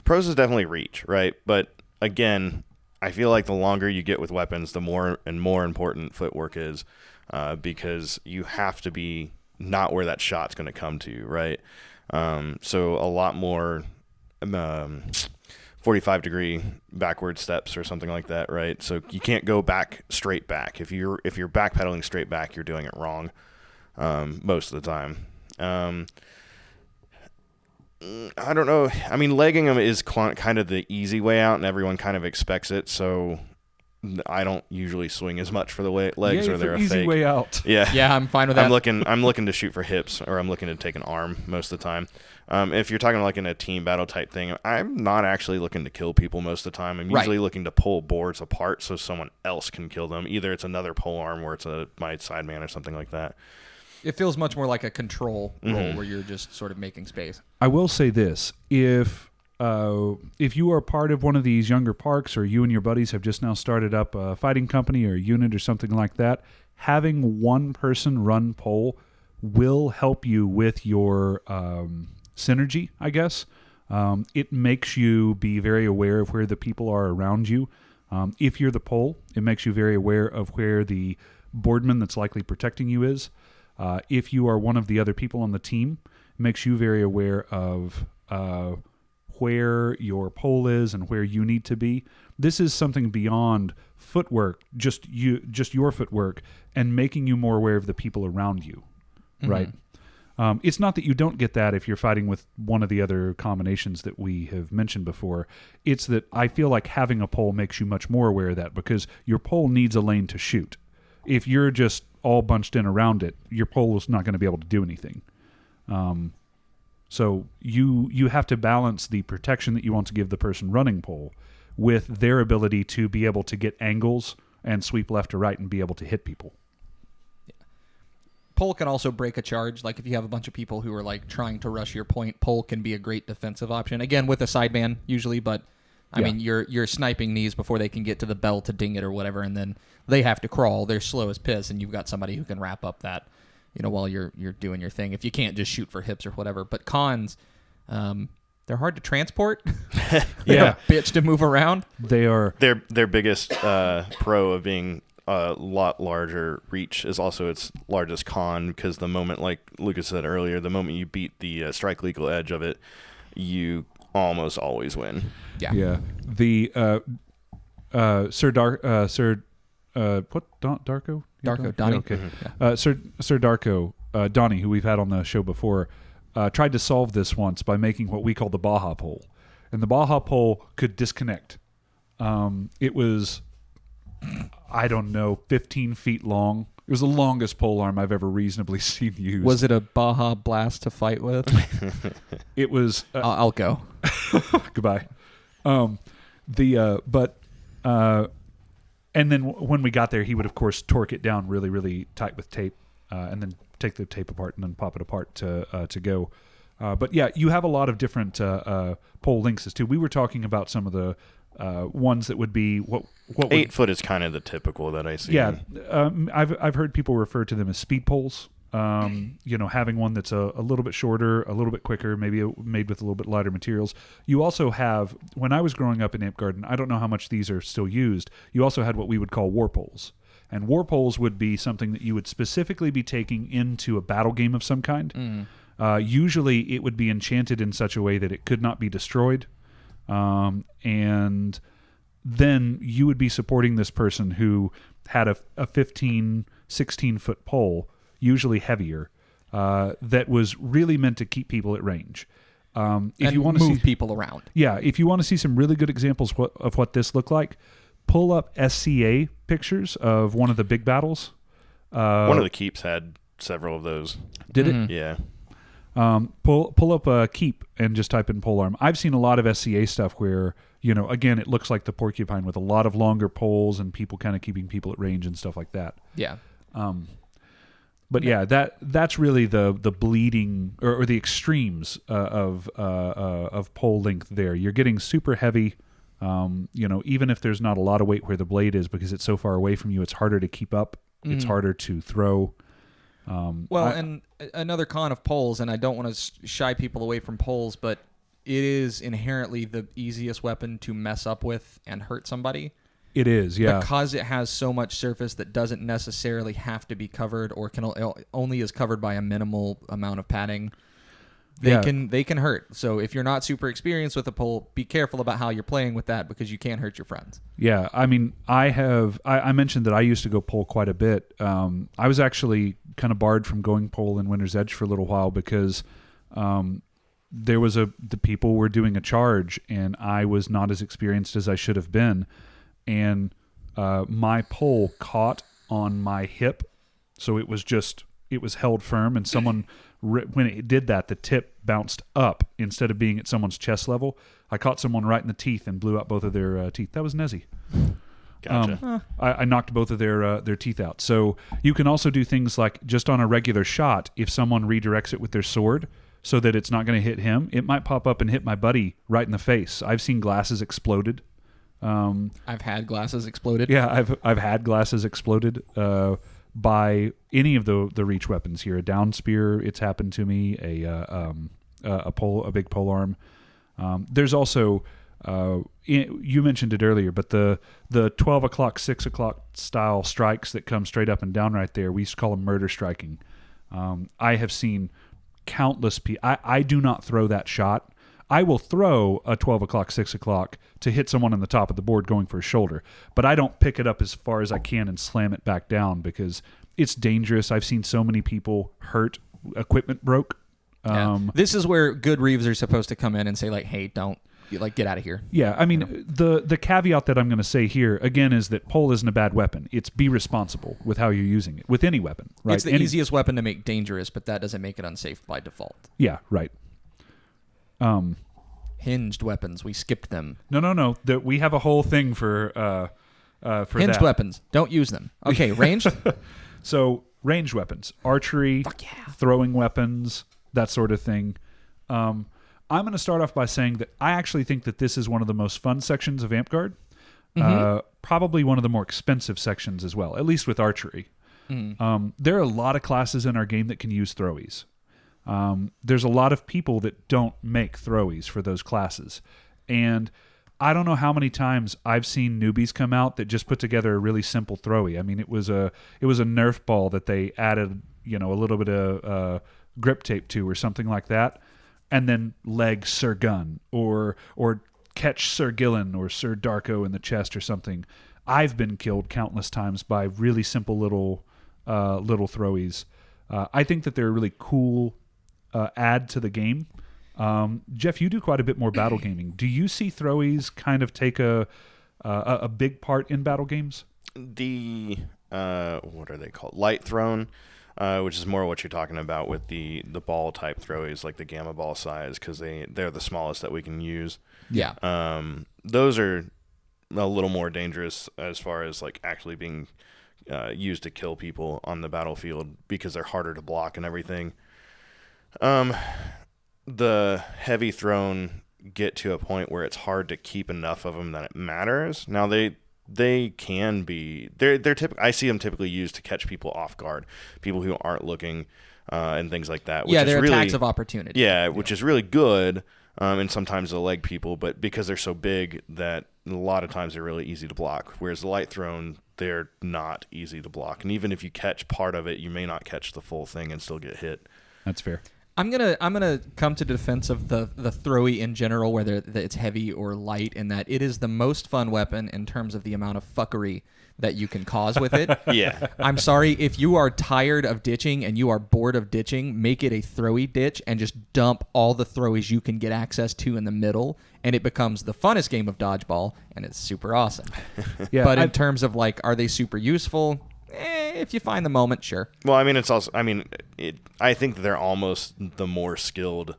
Pros is definitely reach, right? But again, I feel like the longer you get with weapons, the more and more important footwork is, because you have to be not where that shot's going to come to you, right? So a lot more 45-degree backward steps or something like that, right? So you can't go straight back. If you're backpedaling straight back, you're doing it wrong most of the time. I don't know. I mean, legging them is kind of the easy way out, and everyone kind of expects it. So I don't usually swing as much for the legs, or they're a easy fake way out. Yeah, Yeah, I'm fine with that. I'm looking to shoot for hips, or I'm looking to take an arm most of the time. If you're talking like in a team battle type thing, I'm not actually looking to kill people most of the time. I'm usually looking to pull boards apart so someone else can kill them. Either it's another polearm or it's my sideman or something like that. It feels much more like a control role where you're just sort of making space. I will say this: if you are part of one of these younger parks, or you and your buddies have just now started up a fighting company or a unit or something like that, having one person run pole will help you with your synergy, I guess. It makes you be very aware of where the people are around you. If you're the pole, it makes you very aware of where the boardman that's likely protecting you is. If you are one of the other people on the team, it makes you very aware of where your pole is and where you need to be. This is something beyond footwork, just your footwork, and making you more aware of the people around you, right? It's not that you don't get that if you're fighting with one of the other combinations that we have mentioned before. It's that I feel like having a pole makes you much more aware of that, because your pole needs a lane to shoot. If you're just all bunched in around it, your pole is not going to be able to do anything. So you have to balance the protection that you want to give the person running pole with their ability to be able to get angles and sweep left to right and be able to hit people. Pole can also break a charge. Like if you have a bunch of people who are like trying to rush your point, pole can be a great defensive option. Again, with a sideman usually, but I mean you're sniping these before they can get to the bell to ding it or whatever, and then they have to crawl. They're slow as piss, and you've got somebody who can wrap up that, while you're doing your thing. If you can't just shoot for hips or whatever. But cons, they're hard to transport. Yeah, bitch to move around. They are. Their biggest pro of being a lot larger reach is also its largest con, because the moment, like Lucas said earlier, the moment you beat the strike legal edge of it, you almost always win. Yeah. The Sir Darko. Darko? Darko, Donnie. Okay. Sir Darko, Donnie, who we've had on the show before, tried to solve this once by making what we call the Baja pole. And the Baja pole could disconnect. It was, 15 feet long. It was the longest polearm I've ever reasonably seen used. Was it a Baja blast to fight with? It was... I'll go. Goodbye. And then when we got there, he would, of course, torque it down really, really tight with tape, and then take the tape apart and then pop it apart to go. But yeah, you have a lot of different pole lengths too. We were talking about some of the ones that would be what 8 foot is kind of the typical that I see. Yeah, I've heard people refer to them as speed poles. Having one that's a little bit shorter, a little bit quicker, maybe made with a little bit lighter materials. You also have, when I was growing up in Amp Garden, I don't know how much these are still used, you also had what we would call Warpoles. And Warpoles would be something that you would specifically be taking into a battle game of some kind. Usually it would be enchanted in such a way that it could not be destroyed. And then you would be supporting this person who had a 15, 16-foot pole, usually heavier, that was really meant to keep people at range. If you want to move people around. Yeah, if you want to see some really good examples of what this looked like, pull up SCA pictures of one of the big battles. One of the keeps had several of those. Did it? Yeah. Pull up a keep and just type in polearm. I've seen a lot of SCA stuff where again, it looks like the porcupine with a lot of longer poles and people kind of keeping people at range and stuff like that. Yeah. But yeah, that's really the bleeding or the extremes of pole length there. You're getting super heavy, even if there's not a lot of weight where the blade is, because it's so far away from you, it's harder to keep up. It's harder to throw. And another con of poles, and I don't want to shy people away from poles, but it is inherently the easiest weapon to mess up with and hurt somebody. It is, yeah. Because it has so much surface that doesn't necessarily have to be covered or only is covered by a minimal amount of padding. They can hurt. So if you're not super experienced with a pole, be careful about how you're playing with that because you can hurt your friends. Yeah, I mean, I mentioned that I used to go pole quite a bit. I was actually kind of barred from going pole in Winter's Edge for a little while because there was the people were doing a charge and I was not as experienced as I should have been. And my pole caught on my hip, so it was held firm, and someone, when it did that, the tip bounced up instead of being at someone's chest level. I caught someone right in the teeth and blew out both of their teeth. That was Nezzy. Gotcha. I knocked both of their teeth out. So you can also do things like just on a regular shot, if someone redirects it with their sword so that it's not going to hit him, it might pop up and hit my buddy right in the face. I've seen glasses exploded. I've had glasses exploded. Yeah, I've had glasses exploded by any of the reach weapons here. A down spear, it's happened to me. A big pole arm. There's also you mentioned it earlier, but the 12 o'clock, 6 o'clock style strikes that come straight up and down right there, we used to call them murder striking. I have seen countless people. I do not throw that shot. I will throw a 12 o'clock, 6 o'clock to hit someone on the top of the board going for a shoulder, but I don't pick it up as far as I can and slam it back down because it's dangerous. I've seen so many people hurt. Equipment broke. This is where good Reeves are supposed to come in and say, like, hey, don't, get out of here. Yeah, I mean, the caveat that I'm going to say here, again, is that pole isn't a bad weapon. It's be responsible with how you're using it, with any weapon. Right? It's the easiest weapon to make dangerous, but that doesn't make it unsafe by default. Yeah, right. Hinged weapons, we skipped them. No. We have a whole thing for Hinged that. weapons, don't use them. Okay, ranged? So, ranged weapons. Archery, throwing weapons, that sort of thing. I'm going to start off by saying that I actually think that this is one of the most fun sections of Amtgard. Probably one of the more expensive sections as well, at least with archery. There are a lot of classes in our game that can use throwies. There's a lot of people that don't make throwies for those classes. And I don't know how many times I've seen newbies come out that just put together a really simple throwy. I mean, it was a Nerf ball that they added, a little bit of grip tape to or something like that, and then leg Sir Gun or catch Sir Gillen or Sir Darko in the chest or something. I've been killed countless times by really simple little throwies. I think that they're a really cool add to the game. Jeff, you do quite a bit more battle gaming. Do you see throwies kind of take a big part in battle games? The what are they called? Light thrown, which is more what you're talking about with the ball type throwies, like the gamma ball size, because they're the smallest that we can use. Yeah. Those are a little more dangerous as far as like actually being used to kill people on the battlefield because they're harder to block and everything. The heavy thrown get to a point where it's hard to keep enough of them that it matters. Now they can be they're I see them typically used to catch people off guard, people who aren't looking, and things like that. Which they're is really, attacks of opportunity. Yeah, which is really good. And sometimes they'll leg people, but because they're so big that a lot of times they're really easy to block. Whereas the light thrown, they're not easy to block, and even if you catch part of it, you may not catch the full thing and still get hit. That's fair. I'm gonna come to defense of the throwy in general, whether it's heavy or light, in that it is the most fun weapon in terms of the amount of fuckery that you can cause with it. Yeah. I'm sorry, if you are tired of ditching and you are bored of ditching, make it a throwy ditch and just dump all the throwies you can get access to in the middle, and it becomes the funnest game of dodgeball, and it's super awesome. Yeah, but in terms of like, are they super useful? If you find the moment, sure. Well, I mean, it's also, I think they're almost the more skilled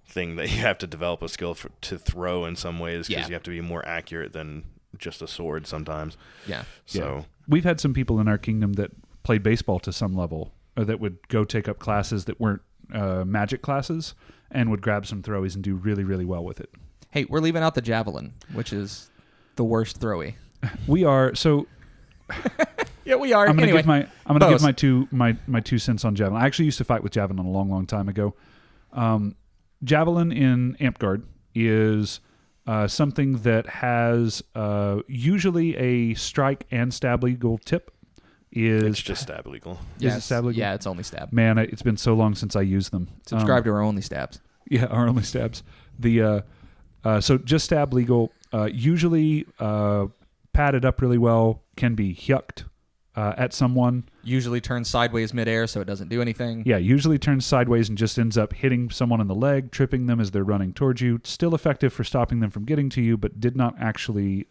thing that you have to develop a skill to throw in some ways because Yeah. you have to be more accurate than just a sword sometimes. Yeah. So We've had some people in our kingdom that played baseball to some level, or that would go take up classes that weren't magic classes and would grab some throwies and do really, really well with it. Hey, we're leaving out the javelin, which is the worst throwy. We are so. Yeah, we are. I'm gonna Anyway, give my bows. my 2 cents on javelin. I actually used to fight with javelin a long, long time ago. Javelin in Amtgard is something that has usually a strike and stab legal tip. it's just stab legal. Is it stab legal? Yeah, it's only stab. Man, it's been so long since I used them. Subscribe to our only stabs. Yeah, our only stabs. The so just stab legal. Usually padded up really well. Can be yucked at someone. Usually turns sideways midair, so it doesn't do anything. Yeah, usually turns sideways and just ends up hitting someone in the leg, tripping them as they're running towards you. Still effective for stopping them from getting to you, but did not actually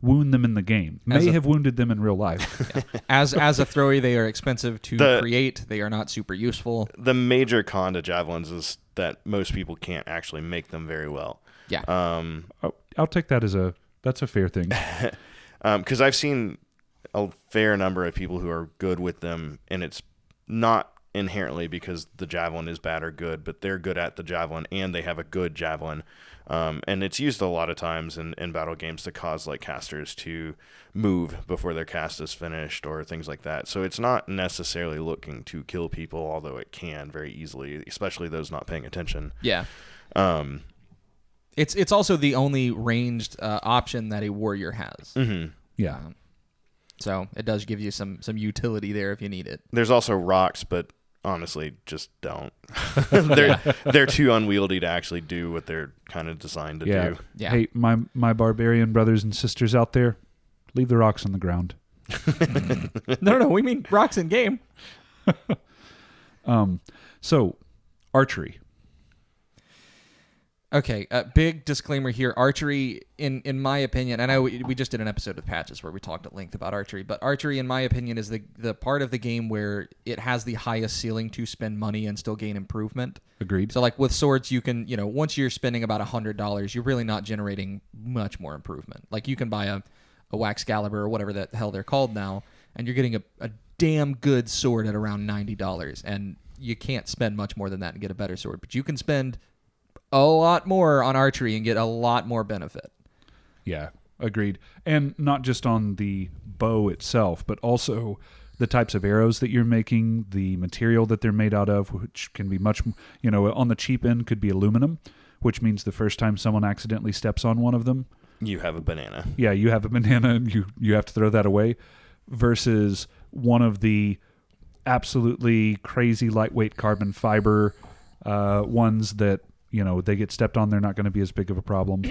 wound them in the game. May have wounded them in real life. Yeah. As a throwy, they are expensive to create. They are not super useful. The major con to javelins is that most people can't actually make them very well. Yeah. I'll take that as that's a fair thing. Because I've seen a fair number of people who are good with them, and it's not inherently because the javelin is bad or good, but they're good at the javelin and they have a good javelin. And it's used a lot of times in battle games to cause like casters to move before their cast is finished or things like that. So it's not necessarily looking to kill people, although it can very easily, especially those not paying attention. Yeah. It's also the only ranged option that a warrior has. Mm-hmm. Yeah. So it does give you some utility there if you need it. There's also rocks, but honestly, just don't. They're too unwieldy to actually do what they're kind of designed to do. Yeah. Hey, my barbarian brothers and sisters out there, leave the rocks on the ground. No, we mean rocks in game. So, archery. Okay, big disclaimer here. Archery, in my opinion, I know we just did an episode of Patches where we talked at length about archery, but archery, in my opinion, is the part of the game where it has the highest ceiling to spend money and still gain improvement. Agreed. So, like with swords, you can, once you're spending about $100, you're really not generating much more improvement. Like you can buy a wax caliber or whatever the hell they're called now, and you're getting a damn good sword at around $90, and you can't spend much more than that and get a better sword. But you can spend a lot more on archery and get a lot more benefit. Yeah, agreed. And not just on the bow itself, but also the types of arrows that you're making, the material that they're made out of, which can be much, on the cheap end could be aluminum, which means the first time someone accidentally steps on one of them, You have a banana. yeah, you have a banana and you have to throw that away, versus one of the absolutely crazy lightweight carbon fiber ones that, they get stepped on, they're not going to be as big of a problem.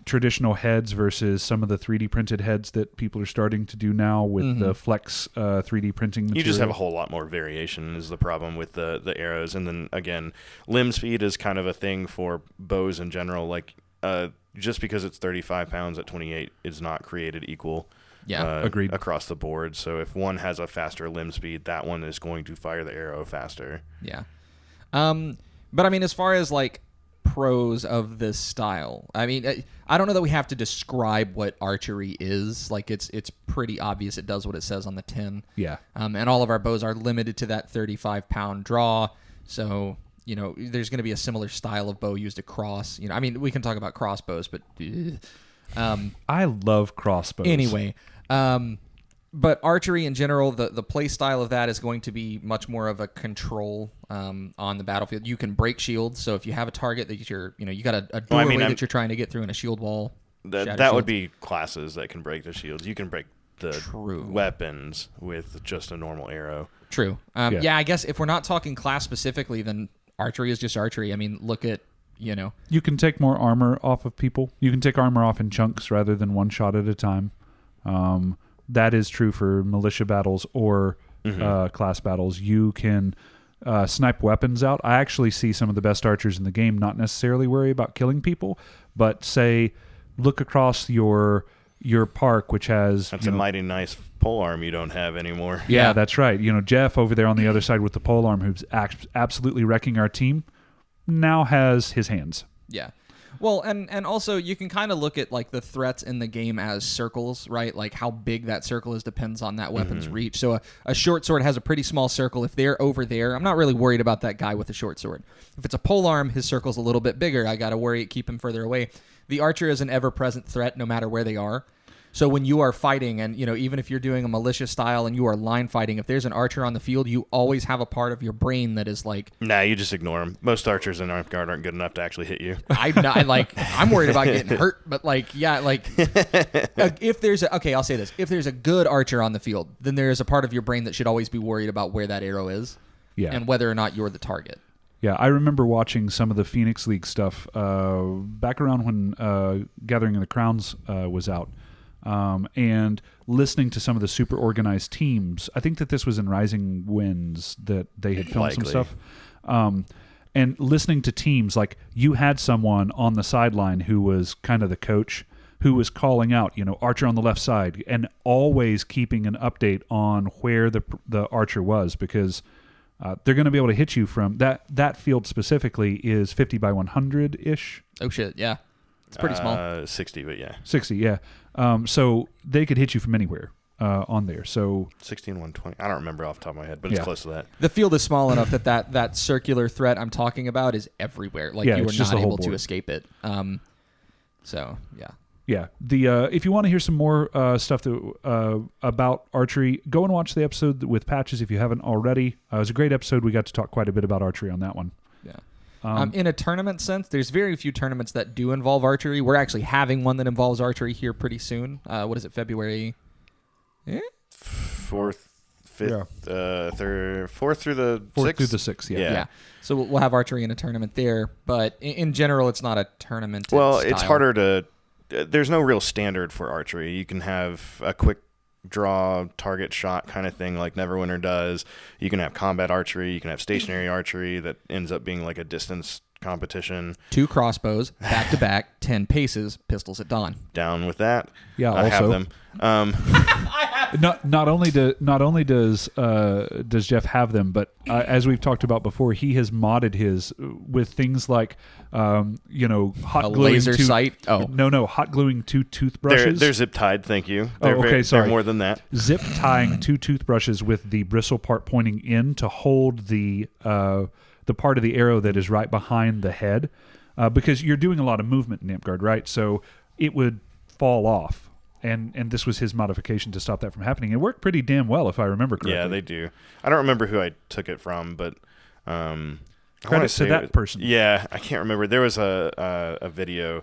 Traditional heads versus some of the 3D printed heads that people are starting to do now with the Flex 3D printing material. You just have a whole lot more variation is the problem with the arrows. And then, again, limb speed is kind of a thing for bows in general. Like, just because it's 35 pounds at 28 is not created equal. Yeah, agreed. Across the board. So if one has a faster limb speed, that one is going to fire the arrow faster. Yeah. But I mean, as far as like pros of this style, I mean, I don't know that we have to describe what archery is. Like it's pretty obvious. It does what it says on the tin. Yeah. And all of our bows are limited to that 35-pound draw. So, there's going to be a similar style of bow used across. I mean, we can talk about crossbows, but I love crossbows. anyway. But archery in general, the play style of that is going to be much more of a control on the battlefield. You can break shields, so if you have a target that you got a doorway that you're trying to get through in a shield wall. That would be classes that can break the shields. You can break the True. weapons with just a normal arrow. True. Yeah, I guess if we're not talking class specifically, then archery is just archery. I mean, look at, You can take more armor off of people. You can take armor off in chunks rather than one shot at a time. That is true for militia battles or class battles. You can snipe weapons out. I actually see some of the best archers in the game not necessarily worry about killing people, but say, look across your park, which has... That's a mighty nice polearm you don't have anymore. Yeah, that's right. Jeff over there on the other side with the polearm, who's absolutely wrecking our team. now has his hands. Yeah. Well, and also you can kind of look at like the threats in the game as circles, right? Like how big that circle is depends on that weapon's reach. So a short sword has a pretty small circle. If they're over there, I'm not really worried about that guy with a short sword. If it's a polearm, his circle's a little bit bigger. I got to worry, keep him further away. The archer is an ever-present threat no matter where they are. So when you are fighting, and even if you're doing a militia style and you are line fighting, if there's an archer on the field, you always have a part of your brain that is like, Nah, you just ignore them. Most archers in Armed Guard aren't good enough to actually hit you. I'm worried about getting hurt, but if there's I'll say this: if there's a good archer on the field, then there is a part of your brain that should always be worried about where that arrow is, and whether or not you're the target. Yeah, I remember watching some of the Phoenix League stuff back around when Gathering of the Crowns was out. And listening to some of the super organized teams. I think that this was in Rising Winds that they had filmed some stuff. And listening to teams, like you had someone on the sideline who was kind of the coach who was calling out, archer on the left side, and always keeping an update on where the archer was, because they're going to be able to hit you from that field specifically is 50 by 100-ish. Oh, shit, yeah. It's pretty small. 60, but yeah. 60, yeah. So they could hit you from anywhere on there. So 60 and 120. I don't remember off the top of my head, but it's close to that. The field is small enough that circular threat I'm talking about is everywhere. Like you are not able to escape it. So yeah. Yeah. If you want to hear some more stuff about archery, go and watch the episode with Patches if you haven't already. It was a great episode. We got to talk quite a bit about archery on that one. Yeah. In a tournament sense, there's very few tournaments that do involve archery. We're actually having one that involves archery here pretty soon. What is it, February? 4th, 5th, 4th through the 6th? 4th through the 6th, yeah. So we'll have archery in a tournament there, but in general, it's not a tournament. Well, style. it's harder to... There's no real standard for archery. You can have a quick draw target shot kind of thing like Neverwinter does. You can have combat archery. You can have stationary archery that ends up being like a distance competition. 2 crossbows back to back, 10 paces, pistols at dawn. Down with that. Yeah, I have them. Not only does Jeff have them, but as we've talked about before, he has modded his with things like hot a gluing laser sight. Oh no, hot gluing 2 toothbrushes. They're zip tied. Thank you. Sorry. They're more than that. Zip tying 2 toothbrushes with the bristle part pointing in to hold the part of the arrow that is right behind the head, because you're doing a lot of movement in Amp-Guard, right? So it would fall off. And this was his modification to stop that from happening. It worked pretty damn well, if I remember correctly. Yeah, they do. I don't remember who I took it from, but credit to that person. Yeah, I can't remember. There was a video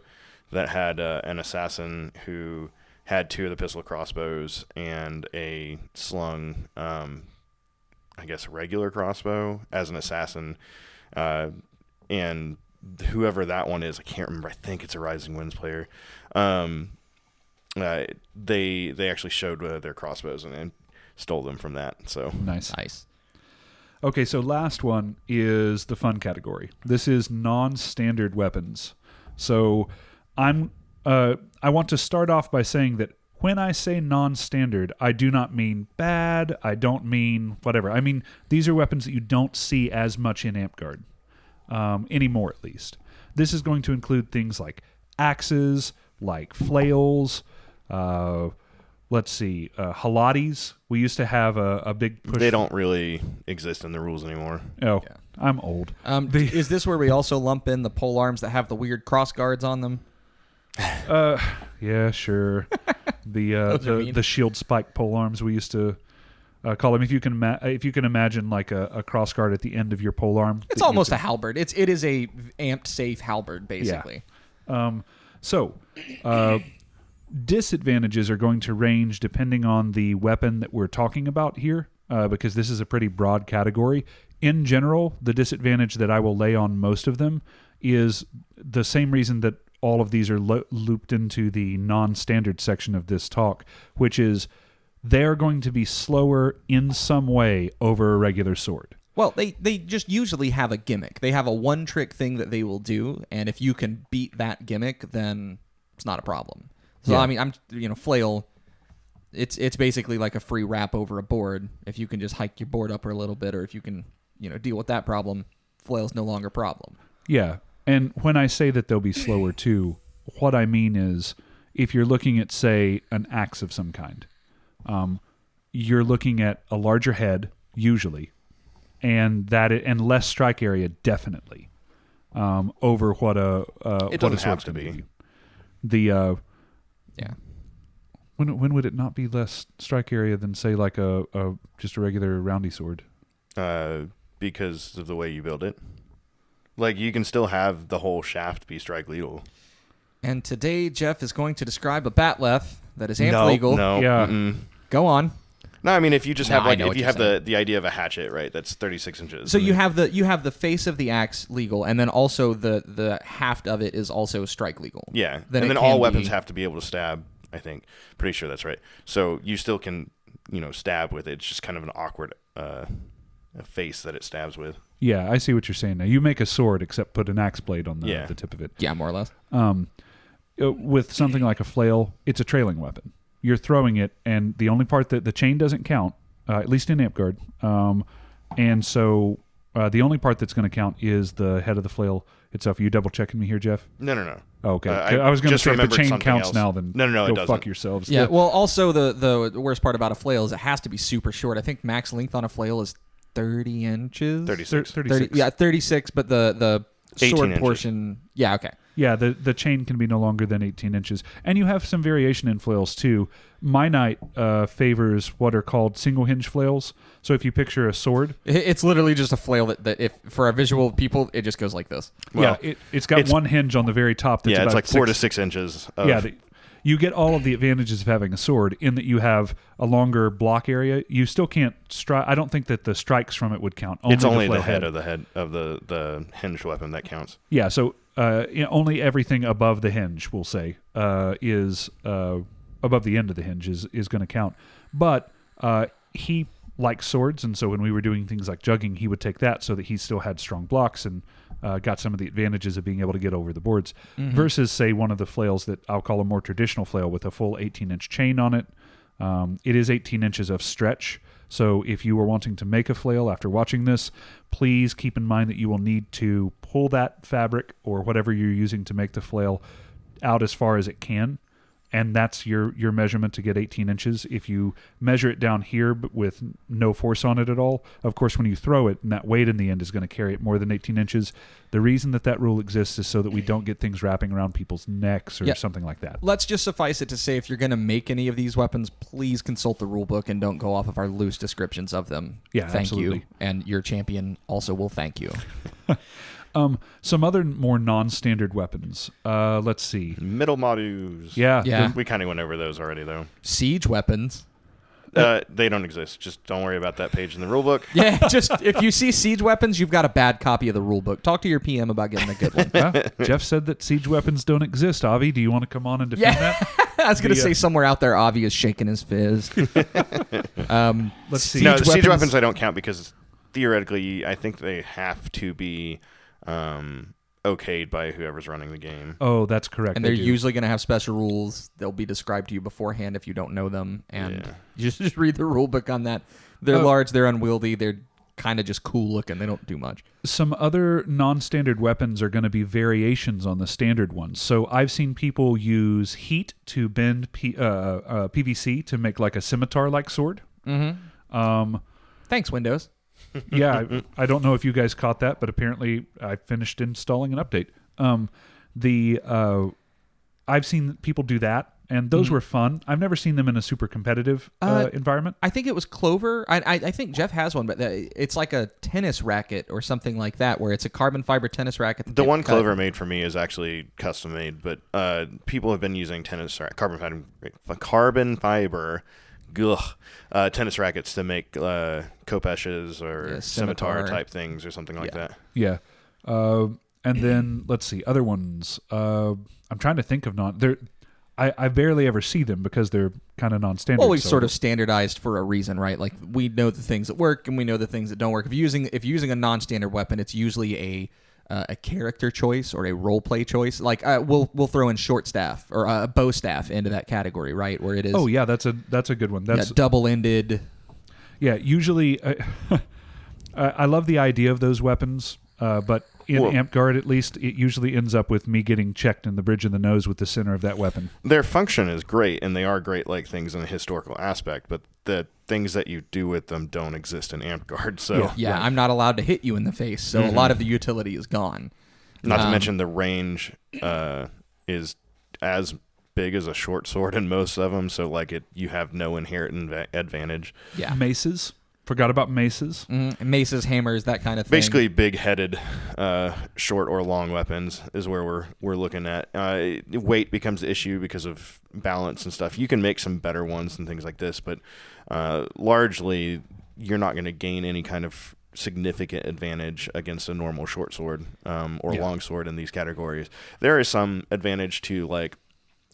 that had an assassin who had 2 of the pistol crossbows and a slung, I guess, regular crossbow as an assassin, and whoever that one is, I can't remember. I think it's a Rising Winds player. They actually showed their crossbows and stole them from that. So nice. Okay, so last one is the fun category. This is non-standard weapons. So I want to start off by saying that when I say non-standard, I do not mean bad. I don't mean whatever. I mean these are weapons that you don't see as much in Amp-Guard anymore, at least. This is going to include things like axes, like flails. Let's see, halatis. We used to have a big push. They don't really exist in the rules anymore. Oh, yeah. I'm old. Is this where we also lump in the pole arms that have the weird cross guards on them? Yeah, sure. The shield spike pole arms we used to call them. If you can imagine like a cross guard at the end of your pole arm. It's almost a halberd. It is a amped safe halberd basically. Yeah. Disadvantages are going to range depending on the weapon that we're talking about here, because this is a pretty broad category. In general, the disadvantage that I will lay on most of them is the same reason that all of these are looped into the non-standard section of this talk, which is they're going to be slower in some way over a regular sword. Well, they just usually have a gimmick. They have a one-trick thing that they will do, and if you can beat that gimmick, then it's not a problem. So yeah. I mean, flail. It's basically like a free wrap over a board. If you can just hike your board up a little bit, or if you can, deal with that problem, flail's no longer a problem. Yeah, and when I say that they'll be slower too, what I mean is if you're looking at, say, an axe of some kind, you're looking at a larger head usually, and less strike area definitely over what It doesn't have to be. The Yeah. when would it not be less strike area than, say, like a just a regular roundy sword? Because of the way you build it. Like, you can still have the whole shaft be strike lethal. And today, Jeff is going to describe a batleth that is amp legal. No. Yeah. Mm-mm. Go on. No, I mean, if you just have I like know if what you you're have the idea of a hatchet, right? That's 36 inches. So you have the face of the axe legal, and then also the haft of it is also strike legal. Yeah, Then and it then all can weapons be- have to be able to stab. I think, pretty sure that's right. So you still can, stab with it. It's just kind of an awkward face that it stabs with. Yeah, I see what you're saying now. You make a sword except put an axe blade on the tip of it. Yeah, more or less. With something like a flail, it's a trailing weapon. You're throwing it, and the only part that the chain doesn't count, at least in Amp-Guard, and so the only part that's going to count is the head of the flail itself. Are you double checking me here, Jeff? No. Oh, okay. I I was going to just say if the remembered chain something counts else. now, then No, go it doesn't. fuck yourselves. Yeah. Well, also the worst part about a flail is it has to be super short. I think max length on a flail is 30 inches. 36. 36. Yeah, 36. But the 18 sword inches. portion. Yeah. Okay. Yeah, the chain can be no longer than 18 inches. And you have some variation in flails, too. My knight favors what are called single hinge flails. So if you picture a sword... It's literally just a flail that if for our visual people, it just goes like this. Well, it's got one hinge on the very top. That's yeah, it's about like 4 to 6 inches. You get all of the advantages of having a sword in that you have a longer block area. You still can't strike. I don't think that the strikes from it would count. It's only flail the head of the hinged weapon that counts. Yeah, so only everything above the hinge, we'll say, is above the end of the hinge is going to count. But he likes swords, and so when we were doing things like jugging, he would take that so that he still had strong blocks and got some of the advantages of being able to get over the boards. Versus, say, one of the flails that I'll call a more traditional flail with a full 18-inch chain on it. It is 18 inches of stretch. So if you are wanting to make a flail after watching this, please keep in mind that you will need to pull that fabric or whatever you're using to make the flail out as far as it can. And that's your measurement to get 18 inches. If you measure it down here but with no force on it at all, of course, when you throw it, and that weight in the end is going to carry it more than 18 inches. The reason that rule exists is so that we don't get things wrapping around people's necks or something like that. Let's just suffice it to say, if you're going to make any of these weapons, please consult the rule book and don't go off of our loose descriptions of them. Yeah, thank absolutely. you. And your champion also will thank you. Some other more non-standard weapons. Let's see. Middle modus. Yeah. We kind of went over those already, though. Siege weapons. They don't exist. Just don't worry about that page in the rule book. Yeah, just if you see siege weapons, you've got a bad copy of the rule book. Talk to your PM about getting a good one. Jeff said that siege weapons don't exist. Avi, do you want to come on and defend that? I was going to say somewhere out there, Avi is shaking his fizz. Let's see. No, the siege weapons I don't count because theoretically I think they have to be okayed by whoever's running the game. Oh, that's correct. And they they're do. usually going to have special rules. They'll be described to you beforehand if you don't know them. And you just read the rule book on that. They're large, they're unwieldy, they're kind of just cool looking. They don't do much. Some other non-standard weapons are going to be variations on the standard ones. So I've seen people use heat to bend PVC to make like a scimitar-like sword. Thanks, Windows. Yeah, I don't know if you guys caught that, but apparently I finished installing an update. I've seen people do that, and those were fun. I've never seen them in a super competitive environment. I think it was Clover. I think Jeff has one, but it's like a tennis racket or something like that, where it's a carbon fiber tennis racket. The one Clover made for me is actually custom made, but people have been using carbon fiber tennis rackets to make kopeshes or scimitar type things or something like that. Yeah. And then let's see other ones. I'm trying to think of I barely ever see them because they're kind of non-standard. Well, we've sort of standardized for a reason, right? Like we know the things that work and we know the things that don't work. If you're using a non-standard weapon, it's usually a character choice or a role play choice. Like we'll throw in short staff or a bow staff into that category, right? Where it is. Oh yeah, that's a good one. That's double-ended. Yeah, usually I love the idea of those weapons. but in Amtgard, at least, it usually ends up with me getting checked in the bridge of the nose with the center of that weapon. Their function is great, and they are great like things in a historical aspect, but the things that you do with them don't exist in Amtgard. So Yeah, I'm not allowed to hit you in the face, so a lot of the utility is gone. Not to mention the range is as big as a short sword in most of them, so like you have no inherent advantage. Yeah. Maces. Forgot about maces. Maces, hammers, that kind of thing. Basically, big-headed, short or long weapons is where we're looking at. Weight becomes the issue because of balance and stuff. You can make some better ones and things like this, but largely you're not going to gain any kind of significant advantage against a normal short sword or long sword in these categories. There is some advantage to, like,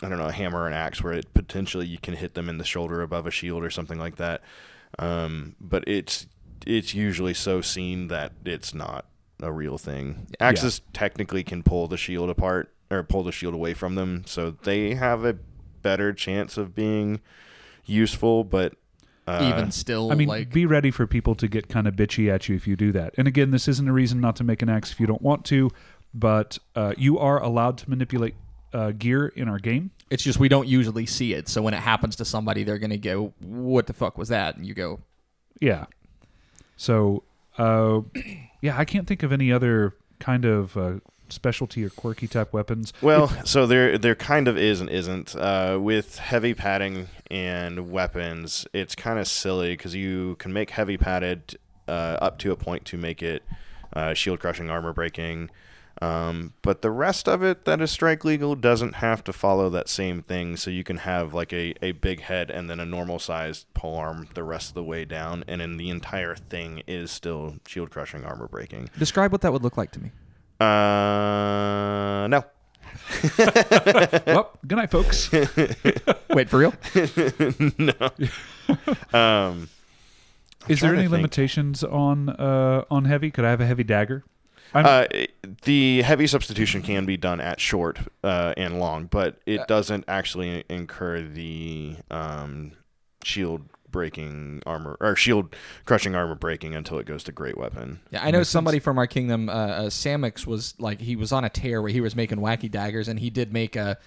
I don't know, a hammer and axe where potentially you can hit them in the shoulder above a shield or something like that. But it's usually so seen that it's not a real thing. Axes technically can pull the shield apart or pull the shield away from them, so they have a better chance of being useful, but even still, I mean, like, be ready for people to get kind of bitchy at you if you do that. And again, this isn't a reason not to make an axe if you don't want to, but you are allowed to manipulate gear in our game. it's just we don't usually see it. So when it happens to somebody, they're gonna go, "What the fuck was that?" And you go, Yeah. So, I can't think of any other kind of specialty or quirky type weapons. Well, so there kind of is and isn't. With heavy padding and weapons, it's kind of silly because you can make heavy padded up to a point to make it shield crushing, armor breaking. But the rest of it that is strike legal doesn't have to follow that same thing. So you can have like a big head and then a normal sized polearm the rest of the way down, and then the entire thing is still shield crushing, armor breaking. describe what that would look like to me. No. Well, good night, folks. Wait, for real? No. Is there trying to any think. limitations on heavy? Could I have a heavy dagger? The heavy substitution can be done at short and long, but it doesn't actually incur the shield breaking armor or shield crushing armor breaking until it goes to great weapon. Yeah, I know somebody from our kingdom, Samix, was like, he was on a tear where he was making wacky daggers, and he did make a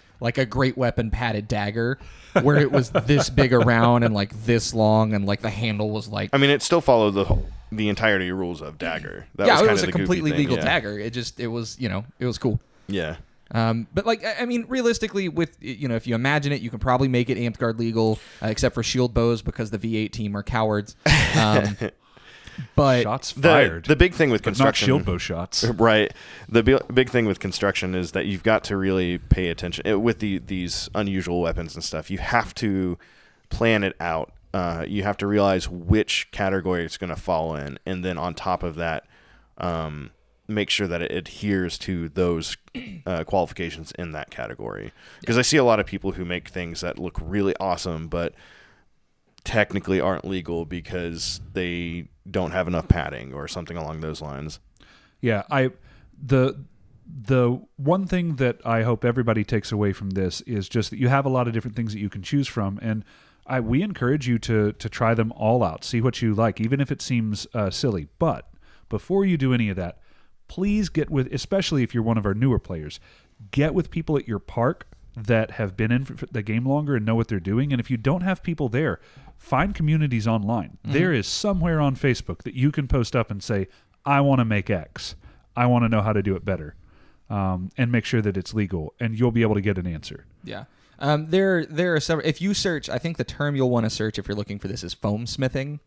great weapon padded dagger where it was this big around and like this long, and like the handle was like. I mean, it still followed the entirety rules of dagger. That yeah, was it kind was of a the completely goofy thing, legal yeah. dagger. It was, it was cool. Yeah. But like, I mean, realistically, with if you imagine it, you can probably make it Amtgard legal, except for shield bows because the V8 team are cowards. But Shots fired. The big thing with but not construction, shield bow shots. right? The big thing with construction is that you've got to really pay attention with these unusual weapons and stuff. You have to plan it out. You have to realize which category it's going to fall in, and then on top of that, make sure that it adheres to those qualifications in that category. Because I see a lot of people who make things that look really awesome, but technically aren't legal because they don't have enough padding or something along those lines. Yeah, the one thing that I hope everybody takes away from this is just that you have a lot of different things that you can choose from, and we encourage you to try them all out, see what you like, even if it seems silly. But before you do any of that, please get with, especially if you're one of our newer players, get with people at your park that have been in the game longer and know what they're doing. And if you don't have people there, find communities online. Mm-hmm. There is somewhere on Facebook that you can post up and say, I want to make X. I want to know how to do it better. And make sure that it's legal, and you'll be able to get an answer. yeah. There are several. If you search, I think the term you'll want to search if you're looking for this is foam smithing.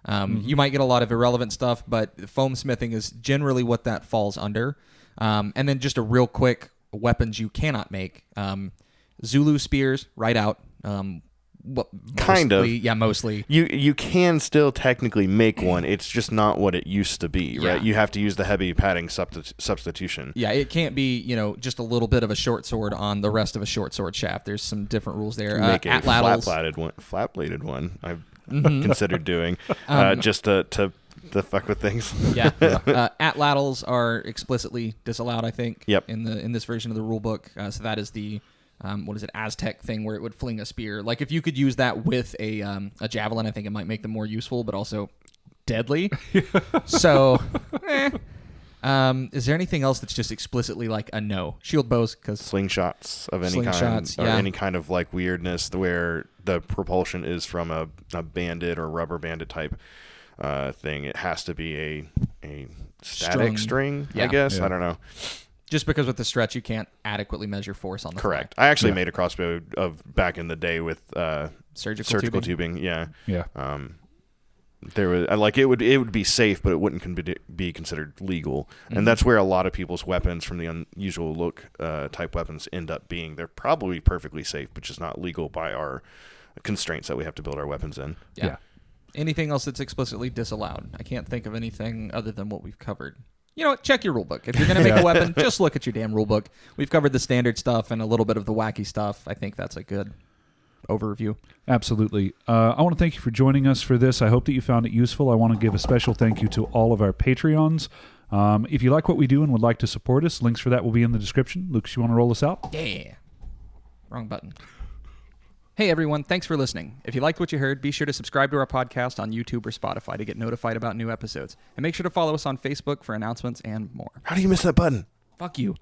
You might get a lot of irrelevant stuff, but foam smithing is generally what that falls under. And then just a real quick weapons you cannot make. Zulu spears, right out. Kind of. Yeah, mostly. You can still technically make one. It's just not what it used to be, right? Yeah. You have to use the heavy padding substitution. Yeah, it can't be, just a little bit of a short sword on the rest of a short sword shaft. There's some different rules there. Make a Atlatls. flat-bladed one. I've considered doing just to fuck with things. Yeah. Atlatls are explicitly disallowed, I think. Yep. In this version of the rule book. So that is the Aztec thing where it would fling a spear. Like if you could use that with a javelin, I think it might make them more useful, but also deadly. So, Is there anything else that's just explicitly like a no? Shield bows, because Slingshots of any kind, Slingshots, or yeah. any kind of like weirdness where the propulsion is from a bandit or rubber bandit type thing. It has to be a static string, Yeah. I guess. Yeah. I don't know. just because with the stretch you can't adequately measure force on the Correct. fly. I actually made a crossbow of back in the day with Surgical tubing. Yeah. Yeah. There was like it would be safe, but it wouldn't be considered legal, and that's where a lot of people's weapons from the unusual look type weapons end up being. They're probably perfectly safe, but just not legal by our constraints that we have to build our weapons in. Yeah. Anything else that's explicitly disallowed? I can't think of anything other than what we've covered. You know what? Check your rulebook. If you're going to make a weapon, just look at your damn rulebook. We've covered the standard stuff and a little bit of the wacky stuff. I think that's a good overview. Absolutely. I want to thank you for joining us for this. I hope that you found it useful. I want to give a special thank you to all of our Patreons. If you like what we do and would like to support us, links for that will be in the description. Lucas, you want to roll us out? Yeah. Wrong button. Hey, everyone. Thanks for listening. If you liked what you heard, be sure to subscribe to our podcast on YouTube or Spotify to get notified about new episodes. And make sure to follow us on Facebook for announcements and more. How do you miss that button? Fuck you.